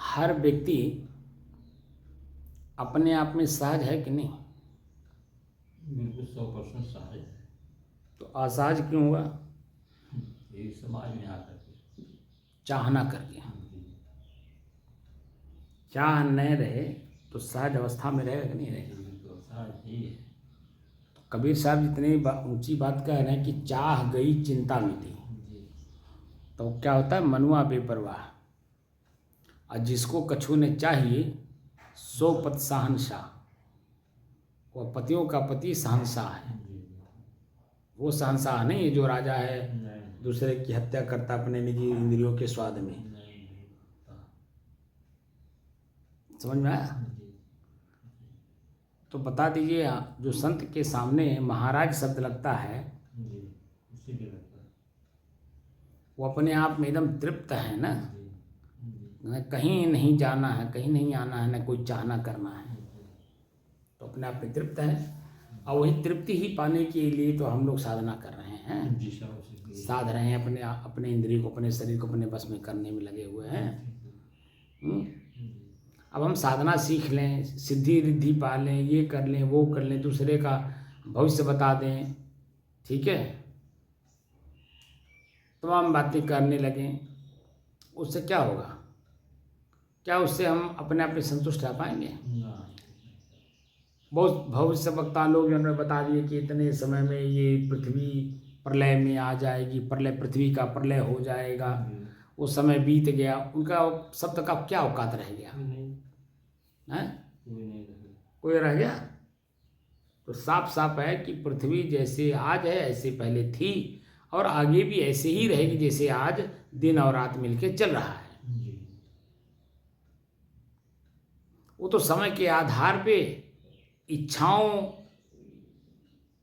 A: हर व्यक्ति अपने आप में सहज है कि नहीं?
B: बिल्कुल 100% सहज है।
A: तो असहज क्यों हुआ?
B: ये समाज में आकर के
A: चाहना करके। चाह नहीं रहे तो सहज अवस्था में रहेगा कि नहीं रहेगा?
B: बिल्कुल सहज ही है।
A: तो कबीर साहब जितनी ऊंची बात कह रहे हैं कि चाह गई चिंता मिटी, तो क्या होता है? मनुआ बेपरवाह। और जिसको कछु ने चाहिए सो पति शहंशाह, वह पतियों का पति शहंशाह है। वो शहंशाह नहीं है जो राजा है दूसरे की हत्या करता अपने निजी इंद्रियों के स्वाद में।
B: नहीं होता।
A: समझ में आया?
B: जी
A: तो बता दीजिए, जो संत के सामने महाराज शब्द लगता है
B: जी, उसी के लगता है।
A: वो अपने आप में एकदम तृप्त है ना,
B: जी जी
A: न कहीं नहीं जाना है, कहीं नहीं आना है, न कोई चाहना करना है, तो अपने आप में तृप्त है। और वही तृप्ति ही पाने के लिए तो हम लोग साधना कर रहे हैं,
B: जी सब उसी के।
A: साध रहे हैं, अपने अपने इंद्रिय को, अपने शरीर को अपने बस में करने में लगे हुए हैं। अब हम साधना सीख लें, सिद्धि रिद्धि पा लें, ये कर लें, वो कर लें, दूसरे का भविष्य बता दें, ठीक है, तमाम बातें करने लगें, उससे क्या होगा? क्या उससे हम अपने आप में संतुष्ट रह पाएंगे?
B: ना।
A: बहुत भविष्य वक्ता लोग जिन्होंने बता दिए कि इतने समय में ये पृथ्वी प्रलय में आ जाएगी, प्रलय, पृथ्वी का प्रलय हो जाएगा, वो समय बीत गया, उनका शब्द का क्या औकात रह गया?
B: नहीं,
A: हैं?
B: कोई नहीं रहे।
A: कोई रह गया? तो साफ साफ है कि पृथ्वी जैसे आज है ऐसे पहले थी, और आगे भी ऐसे ही रहेगी जैसे आज दिन और रात मिलके चल रहा है।
B: जी
A: वो तो समय के आधार पे इच्छाओं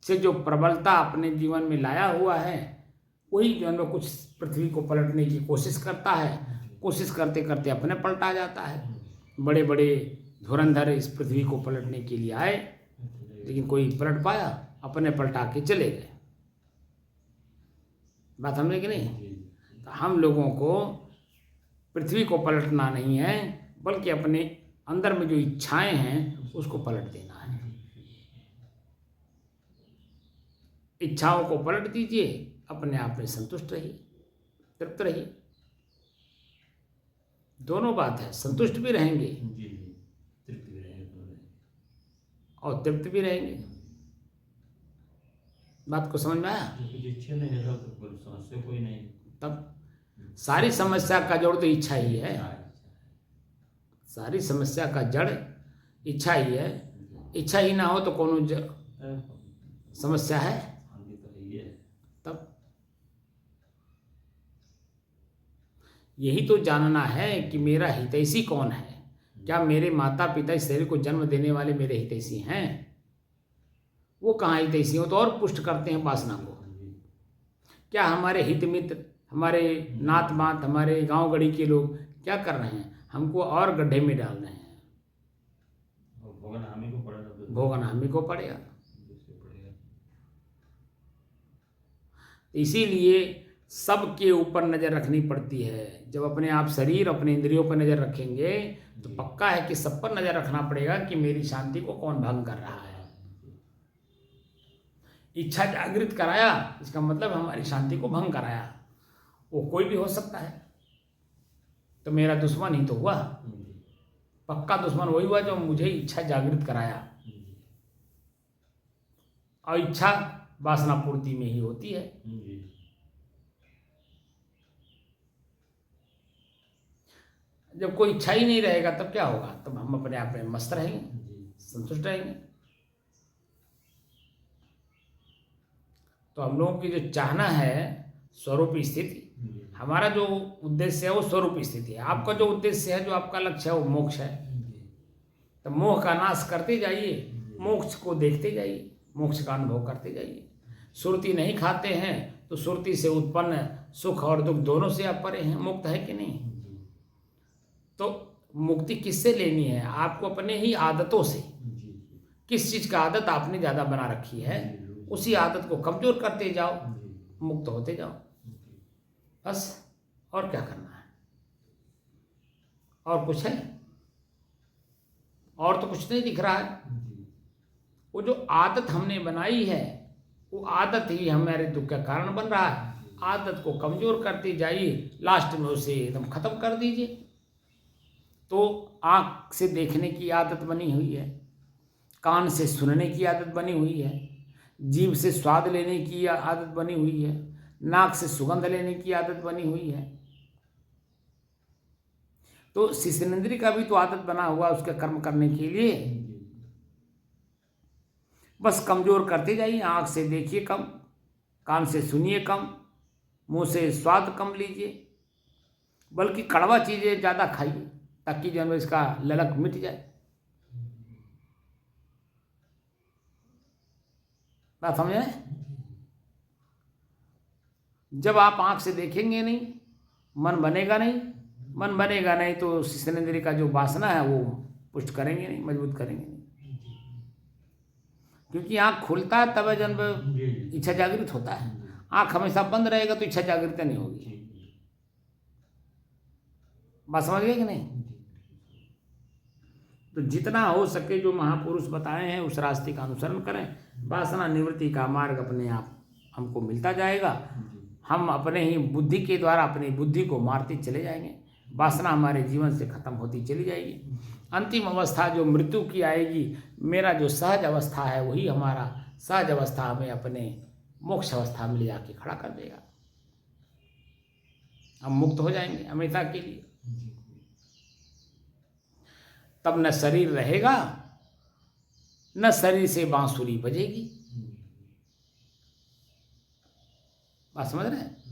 A: से जो प्रबलता अपने जीवन में लाया हुआ है, वही जो है कुछ पृथ्वी को पलटने की कोशिश करता है, कोशिश करते करते अपने पलटा जाता है। बड़े बड़े धुरंधर इस पृथ्वी को पलटने के लिए आए, लेकिन कोई पलट पाया? अपने पलटा के चले गए। बात समझे कि नहीं? तो हम लोगों को पृथ्वी को पलटना नहीं है, बल्कि अपने अंदर में जो इच्छाएं हैं उसको पलट देना है। इच्छाओं को पलट दीजिए, अपने आप में संतुष्ट रहिए, तृप्त रहिए। दोनों बात है, संतुष्ट भी रहेंगे
B: जी तृप्त भी रहेंगे
A: और तृप्त भी रहेंगे। बात को समझ में आया?
B: क्योंकि इच्छा नहीं है तो कोई समस्या कोई नहीं।
A: तब सारी समस्या का जड़ तो इच्छा ही है। सारी समस्या का जड़ इच्छा ही है। इच्छा ही ना हो तो कौन समस्या है? तब यही तो जानना है कि मेरा हितैषी कौन है। क्या मेरे माता पिता इस शरीर को जन्म देने वाले मेरे हितैषी हैं? वो कहाँ हितैषी हो तो और पुष्ट करते हैं वासना को। क्या हमारे हित मित्र, हमारे नात मात, हमारे गांव गढ़ी के लोग क्या कर रहे हैं? हमको और गड्ढे में डाल रहे हैं। भोगना हमी को पड़ेगा। इसीलिए सबके ऊपर नज़र रखनी पड़ती है। जब अपने आप शरीर, अपने इंद्रियों पर नज़र रखेंगे तो पक्का है कि सब पर नज़र रखना पड़ेगा कि मेरी शांति को कौन भंग कर रहा है। इच्छा जागृत कराया, इसका मतलब हमारी शांति को भंग कराया। वो कोई भी हो सकता है, तो मेरा दुश्मन ही तो हुआ। पक्का दुश्मन वही हुआ जो मुझे इच्छा जागृत कराया। और इच्छा वासना पूर्ति में ही होती है। जब कोई इच्छा ही नहीं रहेगा तब क्या होगा? तब हम अपने आप में मस्त रहेंगे, संतुष्ट रहेंगे। तो हम लोगों की जो चाहना है स्वरूप स्थिति, हमारा जो उद्देश्य है वो स्वरूप स्थिति है। आपका जो उद्देश्य है, जो आपका लक्ष्य है, वो मोक्ष है। तो मोह का नाश करते जाइए, मोक्ष को देखते जाइए, मोक्ष का अनुभव करते जाइए। सुरती नहीं खाते हैं तो सुरती से उत्पन्न सुख और दुख दोनों से आप परे हैं, मुक्त है कि नहीं? तो मुक्ति किससे लेनी है? आपको अपने ही आदतों से। किस चीज़ का आदत आपने ज़्यादा बना रखी है, उसी आदत को कमजोर करते जाओ, मुक्त होते जाओ, बस। और क्या करना है? और कुछ है? और तो कुछ नहीं दिख रहा है। वो जो आदत हमने बनाई है, वो आदत ही हमारे दुख का कारण बन रहा है। आदत को कमजोर करते जाइए, लास्ट में उसे एकदम खत्म कर दीजिए। तो आँख से देखने की आदत बनी हुई है, कान से सुनने की आदत बनी हुई है, जीभ से स्वाद लेने की आदत बनी हुई है, नाक से सुगंध लेने की आदत बनी हुई है। तो शिशनेंद्रिय का भी तो आदत बना हुआ उसके कर्म करने के लिए। बस कमजोर करते जाइए। आँख से देखिए कम, कान से सुनिए कम,
C: मुंह से स्वाद कम लीजिए, बल्कि कड़वा चीज़ें ज़्यादा खाइए ताकि जो है इसका ललक मिट जाए। बात समझ आए? जब आप आंख से देखेंगे नहीं, मन बनेगा नहीं, मन बनेगा नहीं तो शिष्णेंद्रिय का जो वासना है वो पुष्ट करेंगे नहीं, मजबूत करेंगे नहीं। क्योंकि आंख खुलता है तब जन्म इच्छा जागृत होता है। आंख हमेशा बंद रहेगा तो इच्छा जागृत नहीं होगी। बात समझ गए कि नहीं? तो जितना हो सके जो महापुरुष बताए हैं उस रास्ते का अनुसरण करें। वासना निवृत्ति का मार्ग अपने आप हमको मिलता जाएगा। हम अपने ही बुद्धि के द्वारा अपनी बुद्धि को मारते चले जाएंगे। वासना हमारे जीवन से खत्म होती चली जाएगी। अंतिम अवस्था जो मृत्यु की आएगी, मेरा जो सहज अवस्था है वही हमारा सहज अवस्था हमें अपने मोक्ष अवस्था में ले जाके खड़ा कर देगा। हम मुक्त हो जाएंगे हमेशा के लिए। तब न शरीर रहेगा, न शरीर से बांसुरी बजेगी। बात समझ रहे हैं?